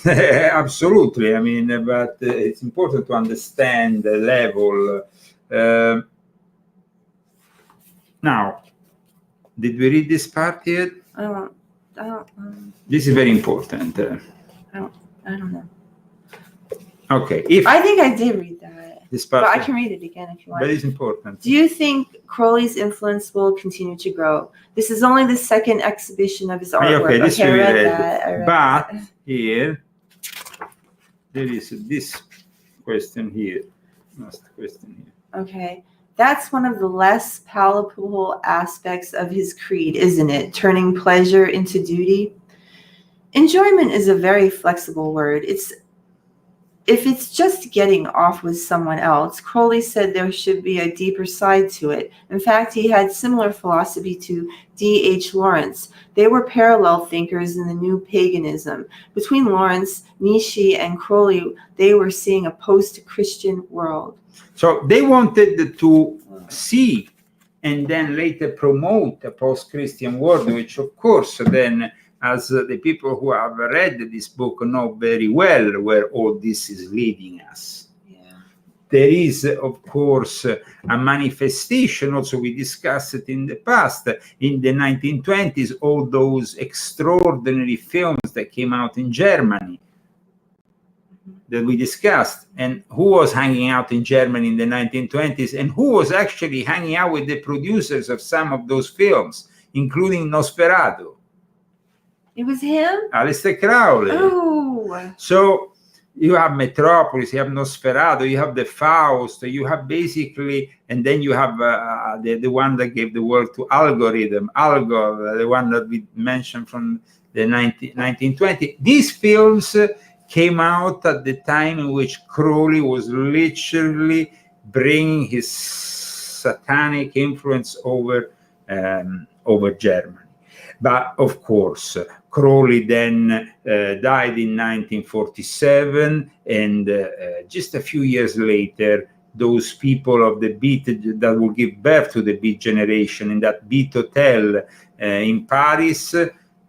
absolutely. I mean, but it's important to understand the level. Now, did we read this part yet? I don't. This is very important. I don't know. Okay, I think I did read that, this part, but I can read it again if you want. But it's important. Do you think Crowley's influence will continue to grow? This is only the second exhibition of his artwork. Okay, this I read read. that. I read But that. here, there is this question here. Last question here. Okay. That's one of the less palatable aspects of his creed, isn't it? Turning pleasure into duty. Enjoyment is a very flexible word. If it's just getting off with someone else, Crowley said there should be a deeper side to it. In fact, he had similar philosophy to D.H. Lawrence. They were parallel thinkers in the new paganism. Between Lawrence, Nietzsche, and Crowley, they were seeing a post-Christian world. So they wanted to see and then later promote a post-Christian world, which of course then, as the people who have read this book know very well where all this is leading us. Yeah. There is, of course, a manifestation, also we discussed it in the past, in the 1920s, all those extraordinary films that came out in Germany that we discussed, and who was hanging out in Germany in the 1920s, and who was actually hanging out with the producers of some of those films, including Nosferatu. It was him? Aleister Crowley. Oh. So you have Metropolis, you have Nosferatu, you have the Faust, you have basically, and then you have the one that gave the word to algorithm, Algor, the one that we mentioned from the 1920. These films came out at the time in which Crowley was literally bringing his satanic influence over Germany. But of course, Crowley then died in 1947, and just a few years later, those people of the Beat that will give birth to the Beat generation in that Beat Hotel in Paris,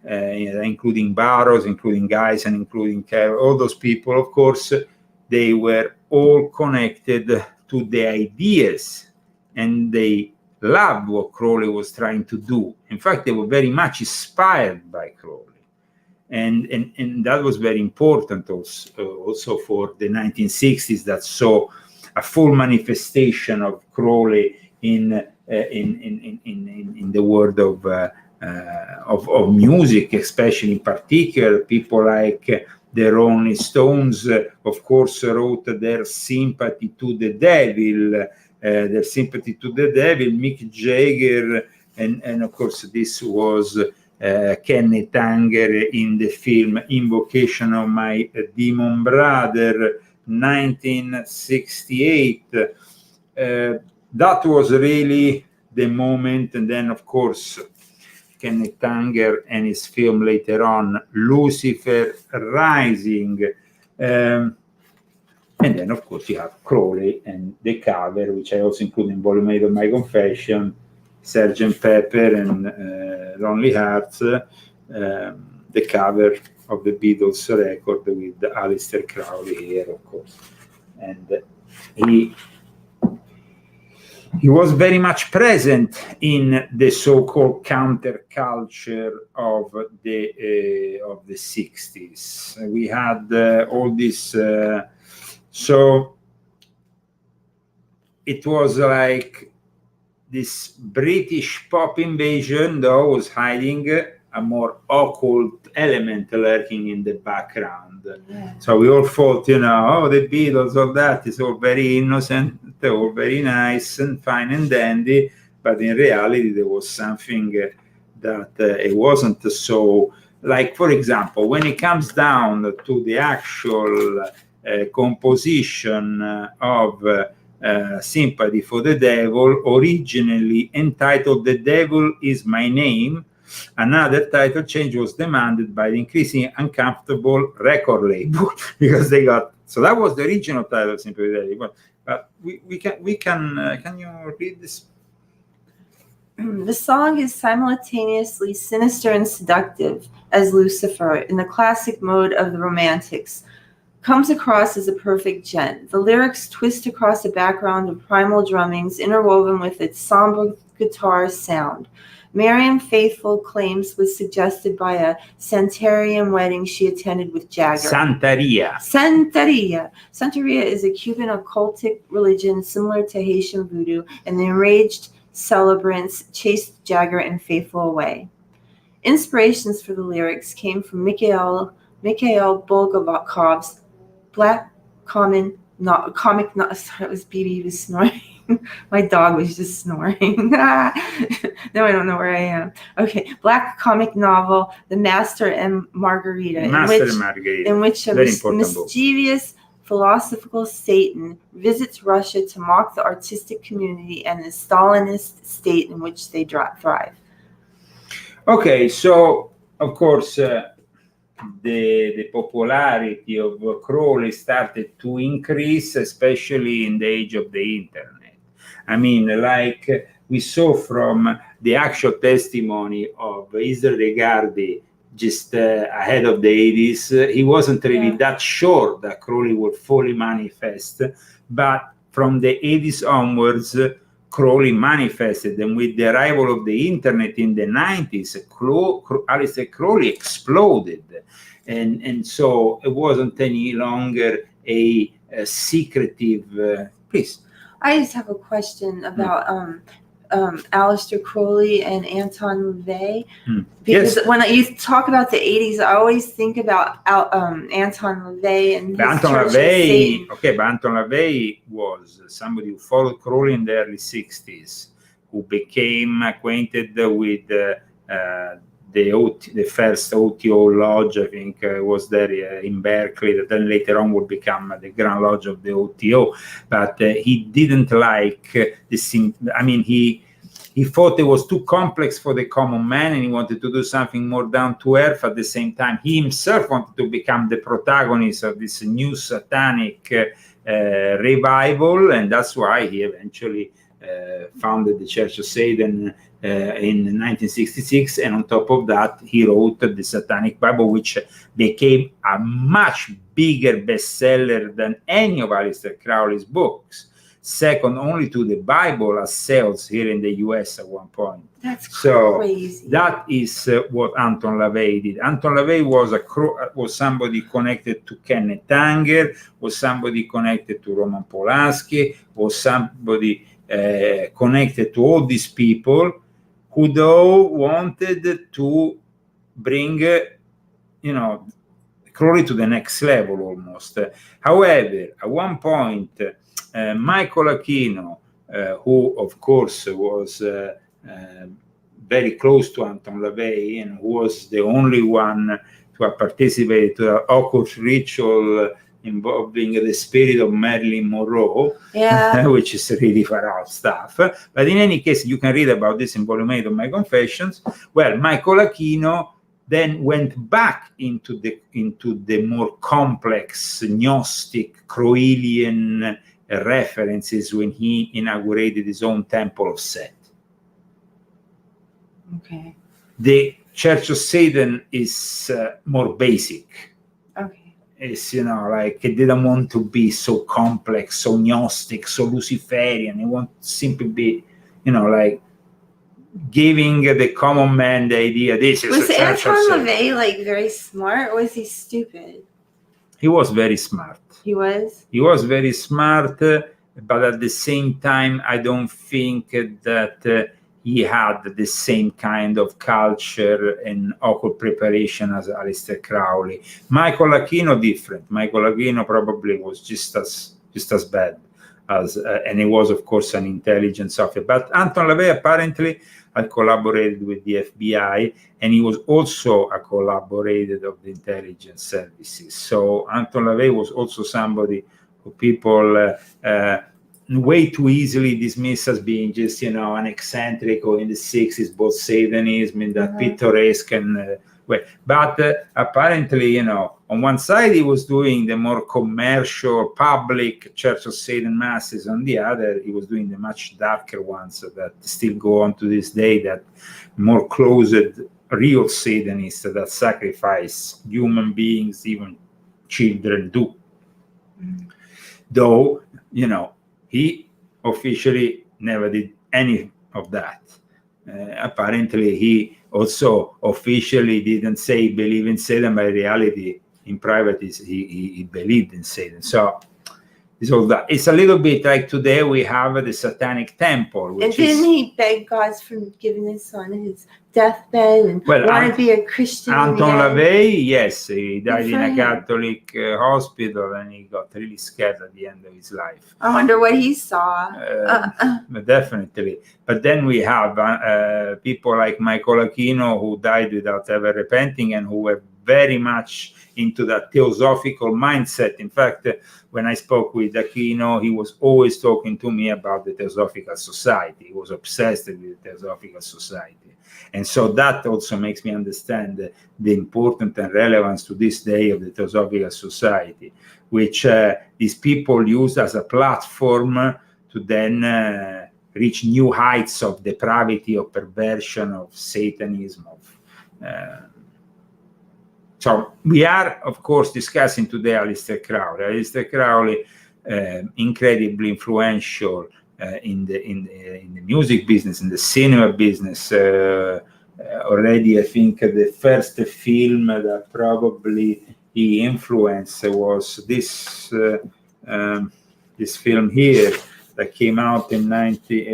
including Barrows, including Guys, and including Carroll, all those people, of course, they were all connected to the ideas, and they loved what Crowley was trying to do. In fact, they were very much inspired by Crowley. And that was very important also for the 1960s, that saw a full manifestation of Crowley in the world of music, especially in particular. People like the Rolling Stones, of course, wrote their sympathy to the devil, Mick Jagger, and of course this was Kenneth Anger in the film Invocation of My Demon Brother, 1968. That was really the moment. And then of course Kenneth Anger and his film later on, Lucifer Rising. And then, of course, you have Crowley and the cover, which I also include in Volume 8 of my Confession, Sgt. Pepper and Lonely Hearts, the cover of the Beatles record with Aleister Crowley here, of course. And he he was very much present in the so-called counterculture of the 60s. We had all this, so it was like this British pop invasion, though, was hiding a more occult element lurking in the background. Yeah. So we all thought, you know, oh, the Beatles, all that is all very innocent, all very nice and fine and dandy, but in reality there was something that it wasn't so. Like, for example, when it comes down to the actual composition of Sympathy for the Devil, originally entitled The Devil Is My Name, another title change was demanded by the increasingly uncomfortable record label because they got, so that was the original title of Sympathy for the Devil. But we can you read this? The song is simultaneously sinister and seductive as Lucifer in the classic mode of the Romantics. Comes across as a perfect gent. The lyrics twist across a background of primal drummings interwoven with its somber guitar sound. Marian Faithfull claims was suggested by a Santerian wedding she attended with Jagger. Santeria. Santeria is a Cuban occultic religion similar to Haitian voodoo, and the enraged celebrants chased Jagger and Faithfull away. Inspirations for the lyrics came from Mikhail Bulgakov's Black comic. Sorry, it was BB was snoring. My dog was just snoring. Now I don't know where I am. Okay, Black comic novel, The Master and Margarita, in which a mischievous philosophical Satan visits Russia to mock the artistic community and the Stalinist state in which they thrive. Okay, so of course the popularity of Crowley started to increase, especially in the age of the internet. I mean, like we saw from the actual testimony of Isdor Regardi just ahead of the 80s, he wasn't really that sure that Crowley would fully manifest, but from the 80s onwards, Crowley manifested, and with the arrival of the internet in the 90s, Aleister Crowley exploded, and so it wasn't any longer a secretive. Please. I just have a question about Aleister Crowley and Anton LaVey. Because when you talk about the 80s, I always think about Anton LaVey and his Anton LaVey. Okay, but Anton LaVey was somebody who followed Crowley in the early 60s, who became acquainted with the first OTO lodge, I think was there in Berkeley, that then later on would become the Grand Lodge of the OTO. But he didn't like this. I mean, he thought it was too complex for the common man, and he wanted to do something more down to earth. At the same time, he himself wanted to become the protagonist of this new satanic revival, and that's why he eventually founded the Church of Satan in 1966, and on top of that, he wrote the Satanic Bible, which became a much bigger bestseller than any of Aleister Crowley's books, second only to the Bible as sales here in the US at one point. That's crazy. That is what Anton LaVey did. Anton LaVey was somebody connected to Kenneth Anger, was somebody connected to Roman Polanski, was somebody connected to all these people who though wanted to bring, Crowley to the next level almost. However, at one point, Michael Aquino, who of course was very close to Anton LaVey and who was the only one to have participated to an occult ritual involving the spirit of Marilyn Monroe, which is really far out stuff. But in any case, you can read about this in Volume 8 of my Confessions. Well, Michael Aquino then went back into the more complex Gnostic Crowleyan references when he inaugurated his own Temple of Set. Okay. The Church of Satan is more basic. Okay. is, like, he didn't want to be so complex, so gnostic, so Luciferian. He wanted to simply be, like, giving the common man the idea this is Was a church of Anton Satan. LaVey like very smart, or was he stupid? He was very smart. He was? He was very smart, but at the same time, I don't think that he had the same kind of culture and occult preparation as Aleister Crowley. Michael Aquino different. Michael Aquino probably was just as bad as, and he was of course an intelligence officer. But Anton LaVey apparently had collaborated with the FBI, and he was also a collaborator of the intelligence services. So Anton LaVey was also somebody who people way too easily dismiss as being just, an eccentric, or in the 60s, both Satanism in that picturesque and way. But apparently, on one side, he was doing the more commercial, public Church of Satan masses. On the other, he was doing the much darker ones that still go on to this day, that more closet, real Satanists that sacrifice human beings, even children do. Though, he officially never did any of that. Apparently, he also officially didn't say he believed in Satan, but in reality, in private, he believed in Satan. So it's all that. It's a little bit like today we have the Satanic Temple. And didn't he beg God's forgiveness on his deathbed and want to be a Christian? Anton LaVey, yes, he died in a him. Catholic hospital, and he got really scared at the end of his life. I wonder what he saw. Definitely. But then we have people like Michael Aquino, who died without ever repenting, and who were very much into that theosophical mindset. In fact, when I spoke with Aquino, he was always talking to me about the Theosophical Society. He was obsessed with the Theosophical Society. And so that also makes me understand the importance and relevance to this day of the Theosophical Society, which these people use as a platform to then reach new heights of depravity, of perversion, of Satanism, So we are, of course, discussing today Aleister Crowley. Aleister Crowley, incredibly influential in the music business, in the cinema business. Already, I think the first film that probably he influenced was this film here that came out in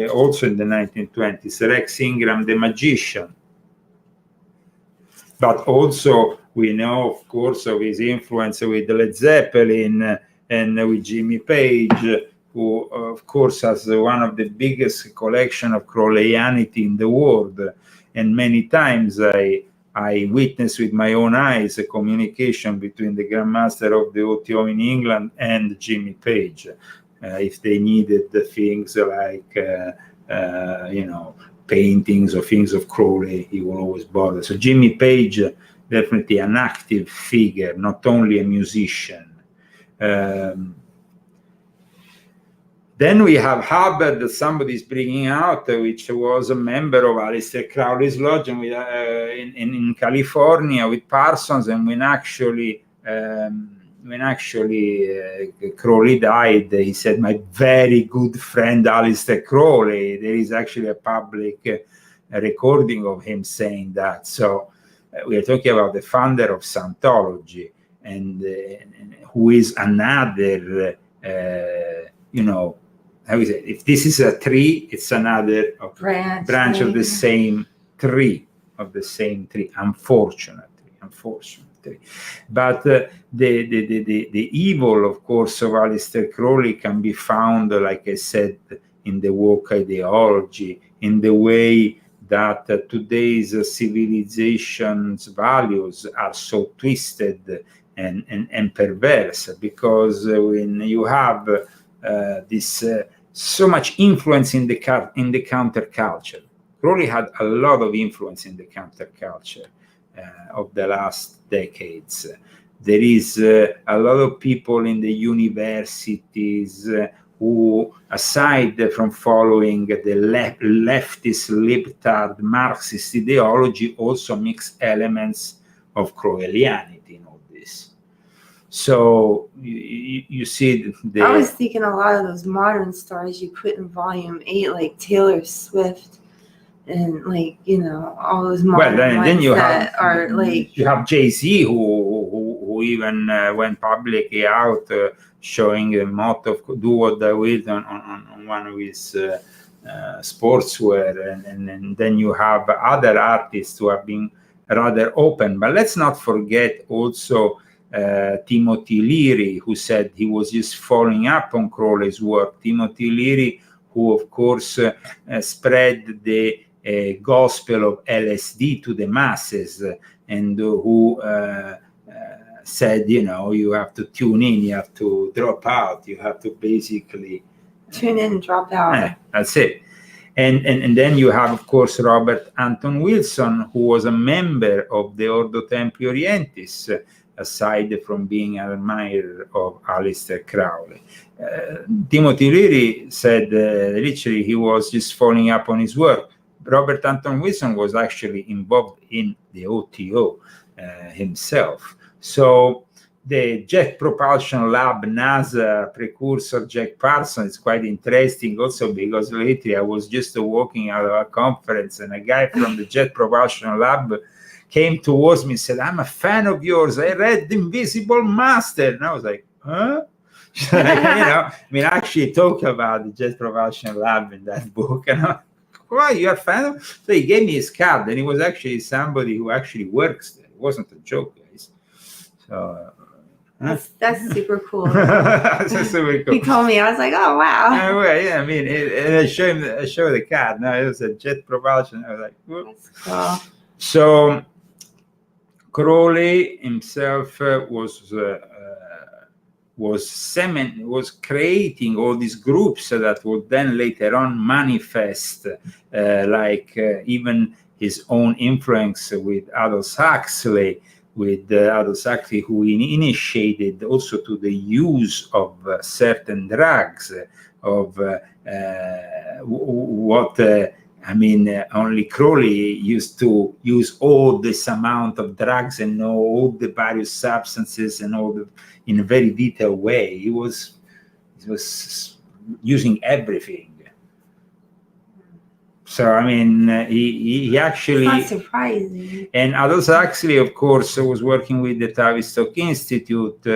also in the 1920s, Rex Ingram, The Magician. But also, we know, of course, of his influence with Led Zeppelin and with Jimmy Page, who, of course, has one of the biggest collection of Crowleyanity in the world. And many times I witnessed with my own eyes a communication between the Grandmaster of the OTO in England and Jimmy Page. If they needed the things like, paintings or things of Crowley, he will always bother. So Jimmy Page, definitely an active figure, not only a musician. Then we have Hubbard, that somebody's bringing out, which was a member of Aleister Crowley's lodge in California with Parsons. And when actually Crowley died, he said, "My very good friend Aleister Crowley." There is actually a public recording of him saying that. So we are talking about the founder of Scientology, and who is another, how is it? If this is a tree, it's another branch of the same tree, unfortunately. But the evil, of course, of Aleister Crowley can be found, like I said, in the woke ideology, in the way that today's civilization's values are so twisted and perverse, because when you have this so much influence in the counterculture. Crowley had a lot of influence in the counterculture of the last decades. There is a lot of people in the universities who, aside from following the leftist, libtard, Marxist ideology, also mix elements of Crowleyanity in all this. So you see I was thinking a lot of those modern stars you put in volume 8, like Taylor Swift, and like, you know, all those modern then you that have are like, you have Jay-Z who even went publicly out showing the motto of "Do What Thou Wilt" on one of his sportswear, and then you have other artists who have been rather open. But let's not forget also Timothy Leary, who said he was just following up on Crowley's work. Timothy Leary, who of course spread the gospel of LSD to the masses, and who said, you know, you have to tune in, you have to drop out, you have to basically tune in, drop out. That's it. And then you have, of course, Robert Anton Wilson, who was a member of the Ordo Templi Orientis, aside from being an admirer of Aleister Crowley. Timothy Leary said literally he was just following up on his work. Robert Anton Wilson was actually involved in the OTO himself. So the Jet Propulsion Lab NASA precursor Jack Parsons is quite interesting also, because lately I was just walking out of a conference and a guy from the Jet Propulsion Lab came towards me and said, "I'm a fan of yours. I read The Invisible Master." And I was like, huh? You know, I mean, I actually talk about the Jet Propulsion Lab in that book. And I'm like, "Why, you're a fan of?" So he gave me his card, and he was actually somebody who actually works there. It wasn't a joke, guys. So that's super cool. That's super cool. He told me, I was like, oh wow. Well, yeah, I mean, and I show the card. No, it was a Jet Propulsion. I was like, whoop. That's cool. So Crowley himself was creating all these groups that would then later on manifest, even his own influence with Aldous Huxley, who initiated also to the use of certain drugs, of only Crowley used to use all this amount of drugs and know all the various substances and in a very detailed way. He was using everything. So I mean, he actually. It's not surprising. And Aldous Huxley, of course, was working with the Tavistock Institute,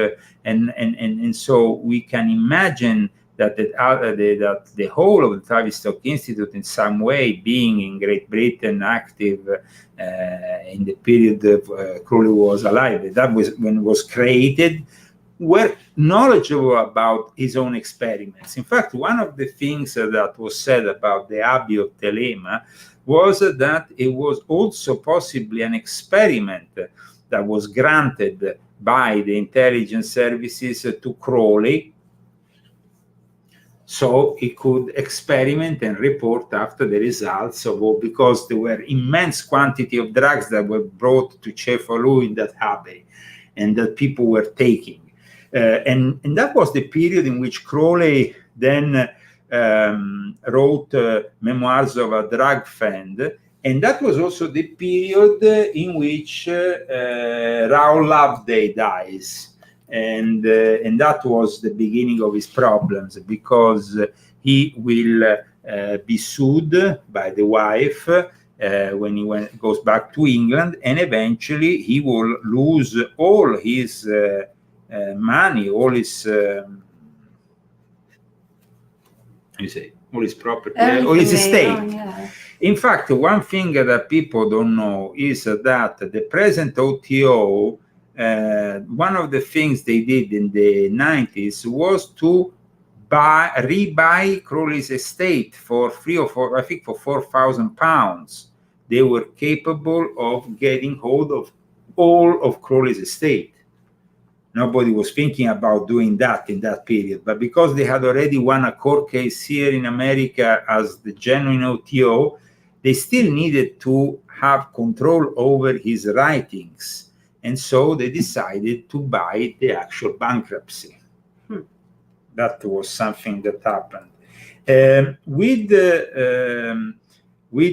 and so we can imagine that the whole of the Tavistock Institute, in some way, being in Great Britain, active in the period of Crowley was alive. That was when it was created. Were knowledgeable about his own experiments. In fact, one of the things that was said about the Abbey of Thelema was that it was also possibly an experiment that was granted by the intelligence services to Crowley, so he could experiment and report after the results of all, because there were immense quantity of drugs that were brought to Cefalù in that abbey and that people were taking. And that was the period in which Crowley then wrote Memoirs of a Drug Friend, and that was also the period in which Raoul Loveday dies, and that was the beginning of his problems, because he will be sued by the wife when he goes back to England, and eventually he will lose all his money, all his all his property, all his estate. Yeah. In fact, one thing that people don't know is that the present OTO, one of the things they did in the 90s was to rebuy Crowley's estate for £4,000. They were capable of getting hold of all of Crowley's estate. Nobody was thinking about doing that in that period, but because they had already won a court case here in America as the genuine OTO, they still needed to have control over his writings, and so they decided to buy the actual bankruptcy. That was something that happened. With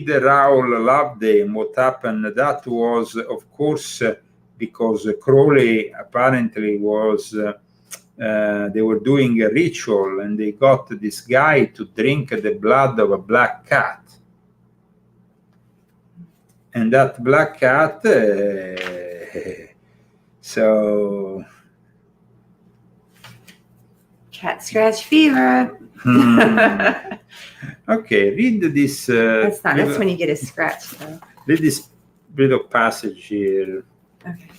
the Raoul Loveday, what happened, that was, of course, because Crowley apparently was, they were doing a ritual and they got this guy to drink the blood of a black cat. And that black cat, so... Cat scratch fever. Okay, read this. That's when you get a scratch, though. Read this little passage here. Okay.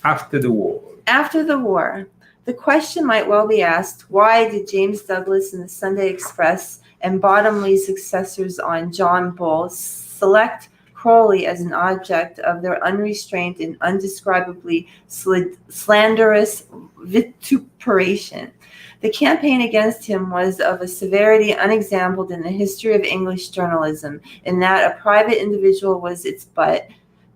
After the war. After the war, the question might well be asked, why did James Douglas and the Sunday Express and Bottomley's successors on John Bull select Crowley as an object of their unrestrained and undescribably slanderous vituperation? The campaign against him was of a severity unexampled in the history of English journalism, in that a private individual was its butt.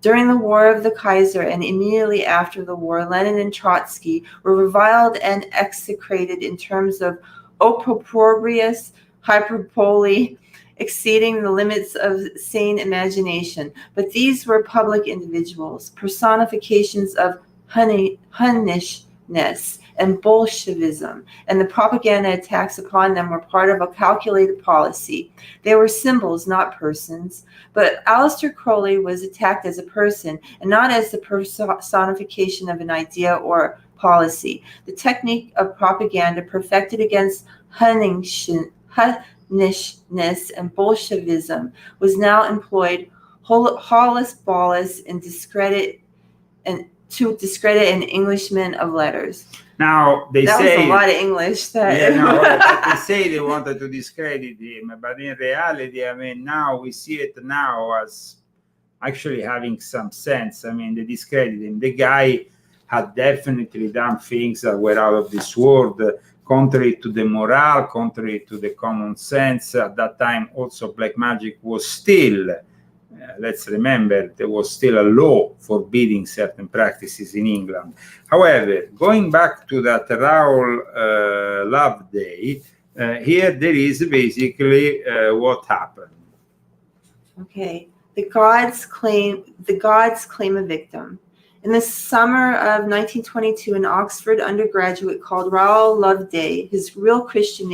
During the War of the Kaiser and immediately after the war, Lenin and Trotsky were reviled and execrated in terms of opprobrious hyperbole, exceeding the limits of sane imagination. But these were public individuals, personifications of Hunnishness and Bolshevism, and the propaganda attacks upon them were part of a calculated policy. They were symbols, not persons. But Aleister Crowley was attacked as a person and not as the personification of an idea or policy. The technique of propaganda perfected against Hunnishness and Bolshevism was now employed holus bolus and to discredit an Englishman of letters. Now they that say was a lot of English. They say they wanted to discredit him, but in reality, I mean, now we see it now as actually having some sense. I mean, they discredit him. The guy had definitely done things that were out of this world, contrary to the morale, contrary to the common sense. At that time, also black magic was still. Let's remember, there was still a law forbidding certain practices in England. However, going back to that Raoul Loveday, here there is basically what happened. Okay, the gods claim a victim. In the summer of 1922, an Oxford undergraduate called Raoul Loveday, his real Christian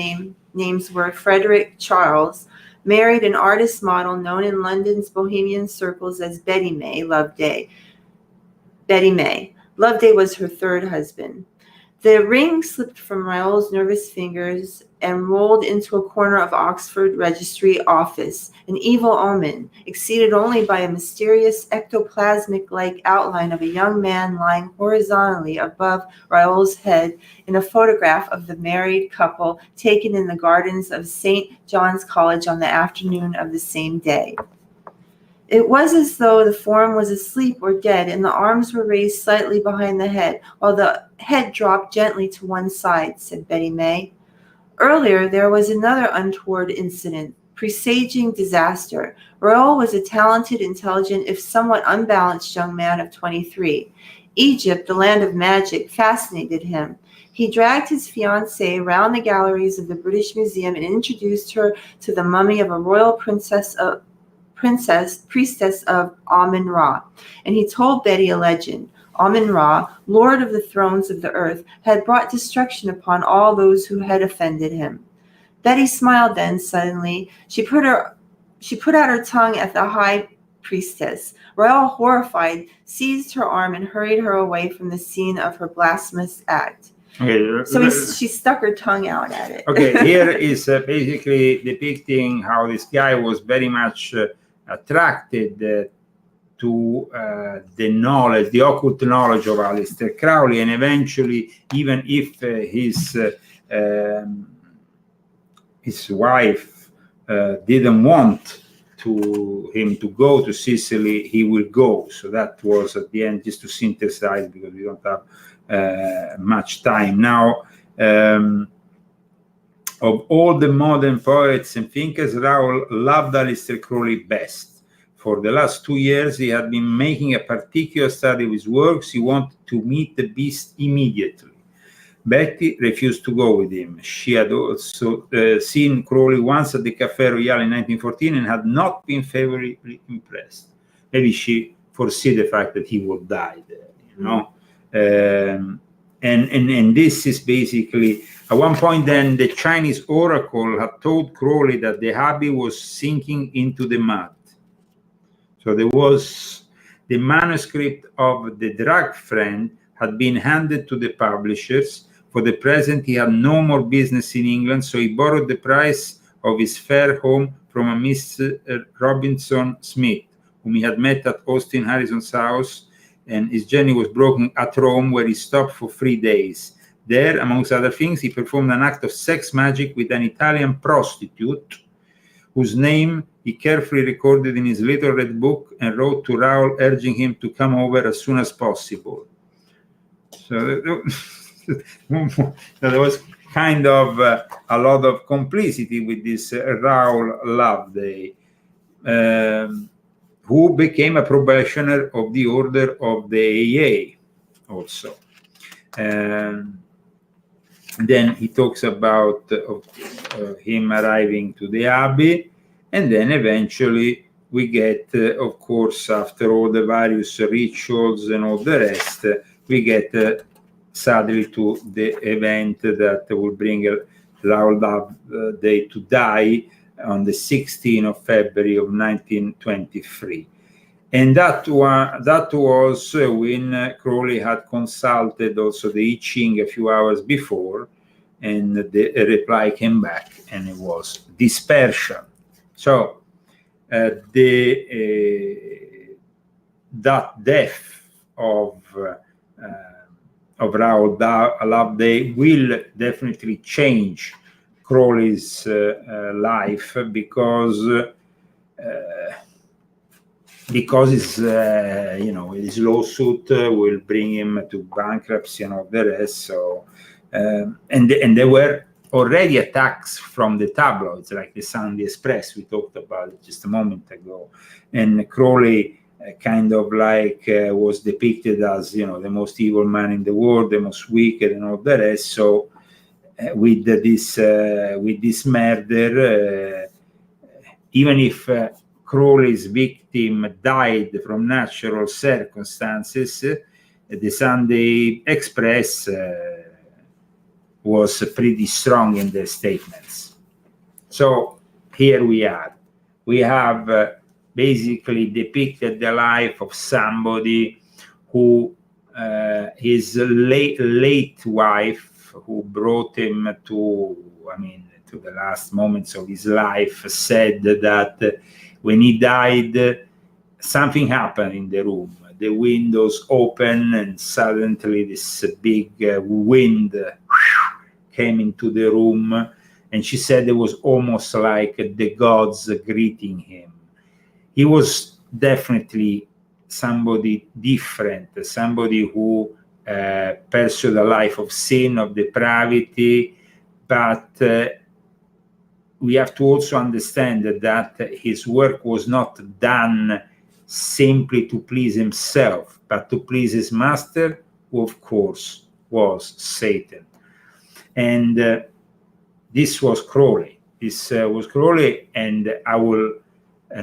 names were Frederick Charles, married an artist model known in London's bohemian circles as Betty May Loveday. Betty May. Loveday was her third husband. The ring slipped from Raoul's nervous fingers and rolled into a corner of Oxford Registry Office, an evil omen, exceeded only by a mysterious ectoplasmic-like outline of a young man lying horizontally above Raoul's head in a photograph of the married couple taken in the gardens of St. John's College on the afternoon of the same day. It was as though the form was asleep or dead, and the arms were raised slightly behind the head, while the head dropped gently to one side, said Betty May. Earlier, there was another untoward incident, presaging disaster. Raoul was a talented, intelligent, if somewhat unbalanced young man of 23. Egypt, the land of magic, fascinated him. He dragged his fiancée around the galleries of the British Museum and introduced her to the mummy of a royal priestess of Amun-Ra, and he told Betty a legend. Amun-Ra, lord of the thrones of the earth, had brought destruction upon all those who had offended him. Betty smiled then, suddenly. She put out her tongue at the high priestess. Raoul, horrified, seized her arm and hurried her away from the scene of her blasphemous act. Okay, so she stuck her tongue out at it. Okay, here is basically depicting how this guy was very much attracted to the knowledge, the occult knowledge of Aleister Crowley, and eventually, even if his wife didn't want him to go to Sicily, he will go. So that was at the end, just to synthesize, because we don't have much time now. Of all the modern poets and thinkers, Raoul loved Aleister Crowley best. For the last 2 years, he had been making a particular study of his works. He wanted to meet the beast immediately. Betty refused to go with him. She had also seen Crowley once at the Café Royal in 1914 and had not been favorably impressed. Maybe she foresaw the fact that he would die there. know. And this is basically, at one point then, the Chinese oracle had told Crowley that the abbey was sinking into the mud. So there was the manuscript of The Drug Friend had been handed to the publishers. For the present, he had no more business in England, so he borrowed the price of his fair home from a Miss Robinson Smith, whom he had met at Austin Harrison's house, and his journey was broken at Rome, where he stopped for 3 days. There, amongst other things, he performed an act of sex magic with an Italian prostitute, whose name he carefully recorded in his little red book and wrote to Raoul, urging him to come over as soon as possible. So there was kind of a lot of complicity with this Raoul Loveday, who became a probationer of the Order of the AA also. Then he talks about him arriving to the Abbey, and then eventually we get, of course, after all the various rituals and all the rest, we get sadly to the event that will bring Raoul Loveday to die on the 16th of February of 1923. And that was when Crowley had consulted also the I Ching a few hours before, and the reply came back, and it was dispersion. So that death of Raoul Loveday will definitely change Crowley's life, because his his lawsuit will bring him to bankruptcy and all the rest. So and there were already attacks from the tabloids, like the Sunday Express we talked about it just a moment ago, and Crowley kind of like was depicted as the most evil man in the world, the most wicked, and all the rest. So with this murder, even if Crowley's victim died from natural circumstances, the Sunday Express was pretty strong in their statements. So here we are. We have basically depicted the life of somebody who his late wife, who brought him to the last moments of his life, said that when he died, something happened in the room. The windows opened, and suddenly this big wind came into the room, and she said it was almost like the gods greeting him. He was definitely somebody different, somebody who pursued a life of sin, of depravity, but we have to also understand that his work was not done simply to please himself, but to please his master, who of course was Satan. And this was Crowley. This was Crowley, and I will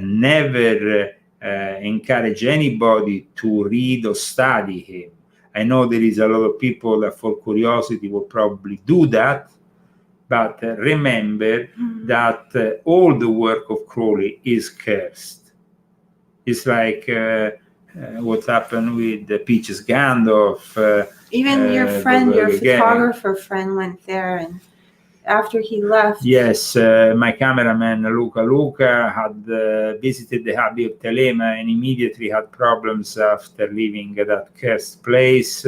never encourage anybody to read or study him. I know there is a lot of people that for curiosity will probably do that, but remember that all the work of Crowley is cursed. It's like what happened with the Peaches Gandalf. Even your friend, your photographer friend, went there, and after he left. Yes, my cameraman Luca had visited the Abbey of Thelema and immediately had problems after leaving that cursed place.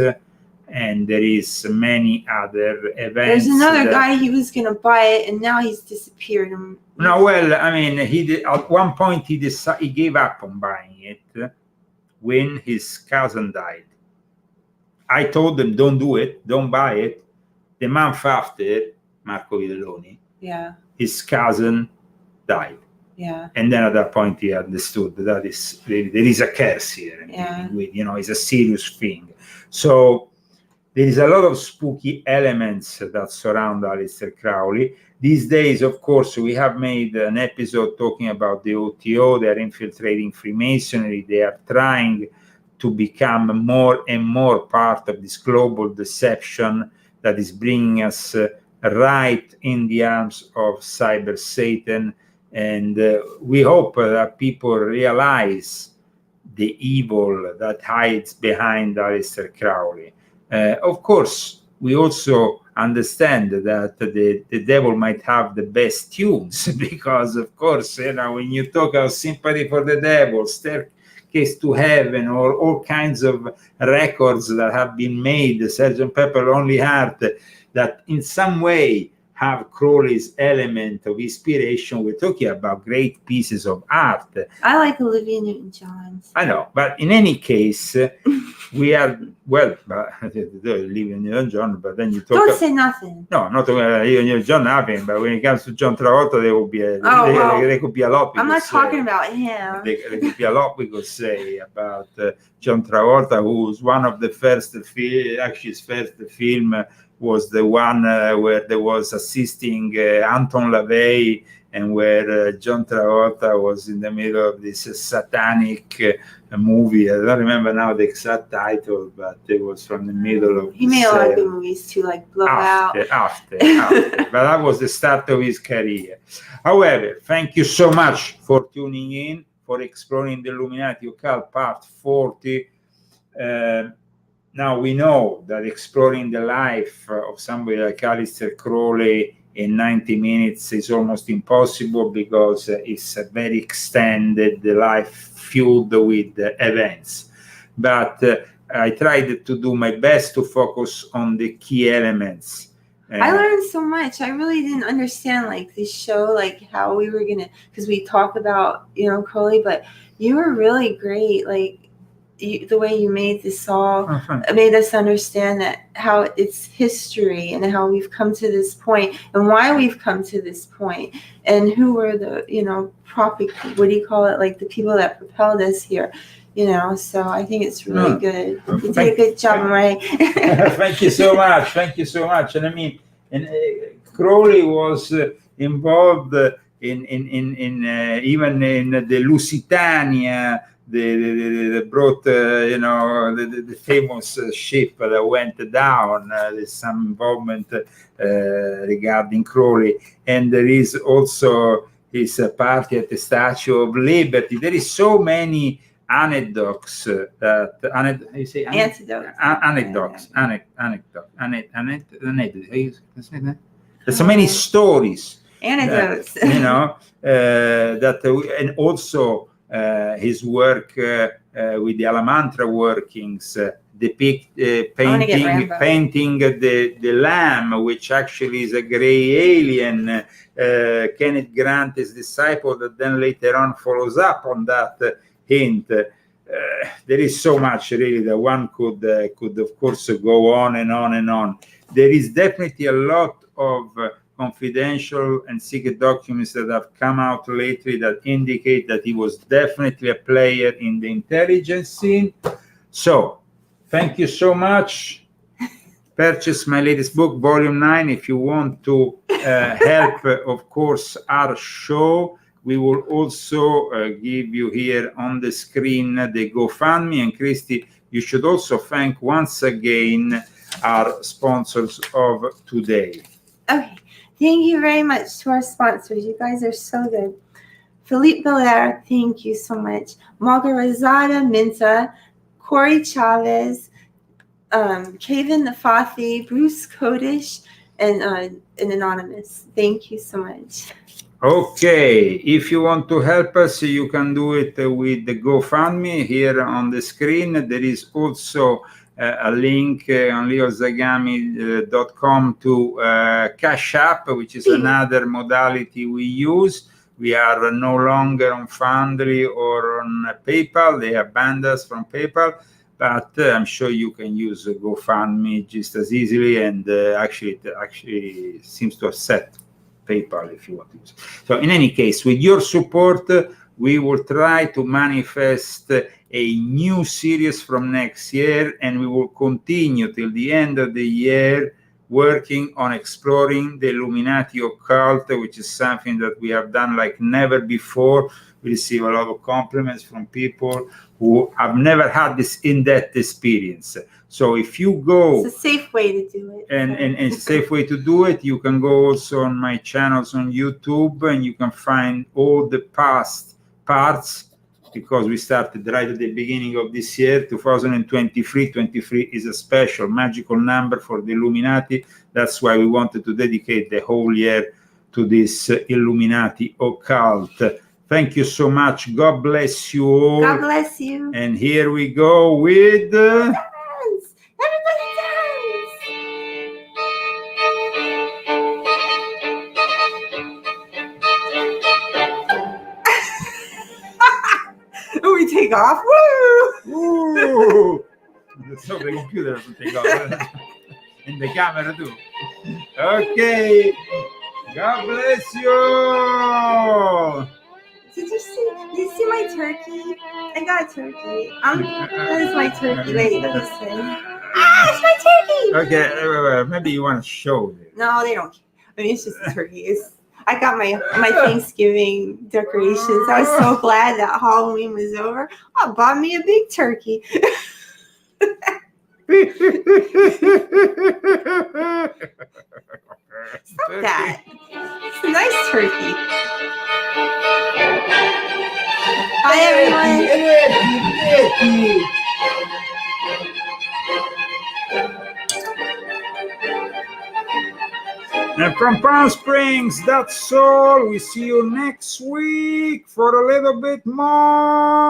And there is many other events. There's another guy, he was going to buy it, and now he's disappeared. No, well, I mean, he did, at one point he gave up on buying it when his cousin died. I told them, don't do it, don't buy it. The month after, Marco Vidaloni, his cousin died. Yeah. And then at that point he understood that there is a curse here. It's a serious thing. So there is a lot of spooky elements that surround Aleister Crowley. These days, of course, we have made an episode talking about the OTO. They are infiltrating Freemasonry. They are trying to become more and more part of this global deception that is bringing us right in the arms of cyber Satan. And we hope that people realize the evil that hides behind Aleister Crowley. Of course, we also understand that the devil might have the best tunes because, of course, when you talk of Sympathy for the Devil, Staircase to Heaven, or all kinds of records that have been made, Sgt. Pepper Lonely Heart, that in some way have Crowley's element of inspiration, we're talking about great pieces of art. I like Olivia Newton-John's. I know, but in any case, we are, well, Olivia Newton-John, but then you talk... Don't say nothing. No, not Olivia Newton-John, nothing, but when it comes to John Travolta, there will be there could be a lot. I'm not talking about him. There could be a lot we could say about John Travolta, who's one of the first, actually his first film was the one where there was assisting Anton LaVey, and where John Travolta was in the middle of this satanic movie. I don't remember now the exact title, but it was from the middle of... He made a lot of good movies too, like Blowout. After. But that was the start of his career. However, thank you so much for tuning in, for exploring the Illuminati Occult Part 40. Now we know that exploring the life of somebody like Aleister Crowley in 90 minutes is almost impossible because it's a very extended life filled with events. But I tried to do my best to focus on the key elements. I learned so much. I really didn't understand like this show, like how we were gonna, because we talk about Crowley, but you were really great. Like the way you made this all made us understand that how it's history and how we've come to this point and why we've come to this point and who were the what do you call it, like the people that propelled us here. So I think it's really good. You did a good job, Ray. Thank you so much. Thank you so much. And I mean, Crowley was involved in even in the Lusitania. They brought, the famous ship that went down. There's some involvement regarding Crowley, and there is also his party at the Statue of Liberty. There is so many anecdotes There's so many stories. Anecdotes. And also. His work with the Alamantra workings, painting the lamb, which actually is a gray alien. Kenneth Grant, his disciple, that then later on follows up on that hint. There is so much really that one could of course go on and on and on. There is definitely a lot of confidential and secret documents that have come out lately that indicate that he was definitely a player in the intelligence scene. So, thank you so much. Purchase my latest book, Volume 9, if you want to help, of course, our show. We will also give you here on the screen the GoFundMe. And Christy, you should also thank once again our sponsors of today. Okay. Thank you very much to our sponsors. You guys are so good. Philippe Belair, thank you so much. Margarazada Minta, Corey Chavez, Kevin Nafathi, Bruce Kodish, and Anonymous. Thank you so much. Okay, if you want to help us, you can do it with the GoFundMe here on the screen. There is also a link on leozagami.com to Cash App, which is another modality we use. We are no longer on Foundry or on PayPal. They have banned us from PayPal, but I'm sure you can use GoFundMe just as easily, and actually it seems to accept PayPal if you want to use it. So in any case, with your support, we will try to manifest a new series from next year, and we will continue till the end of the year working on exploring the Illuminati occult, which is something that we have done like never before. We receive a lot of compliments from people who have never had this in-depth experience. So if you go, it's a safe way to do it. and a safe way to do it, you can go also on my channels on YouTube, and you can find all the past parts, because we started right at the beginning of this year, 2023. 23 is a special magical number for the Illuminati. That's why we wanted to dedicate the whole year to this Illuminati occult. Thank you so much. God bless you all. God bless you. And here we go with... Dance! Everybody dance! We take off. Woo! Woo! So the computer doesn't take off. And the camera too. Okay. God bless you. Did you see my turkey? I got a turkey. That is my turkey. Wait, let me see. Ah, it's my turkey! Okay, maybe you want to show it. No, they don't care. I mean, it's just a turkey. I got my Thanksgiving decorations. I was so glad that Halloween was over. I bought me a big turkey. Stop that. It's a nice turkey. Hi, everyone. And from Palm Springs, that's all. We see you next week for a little bit more.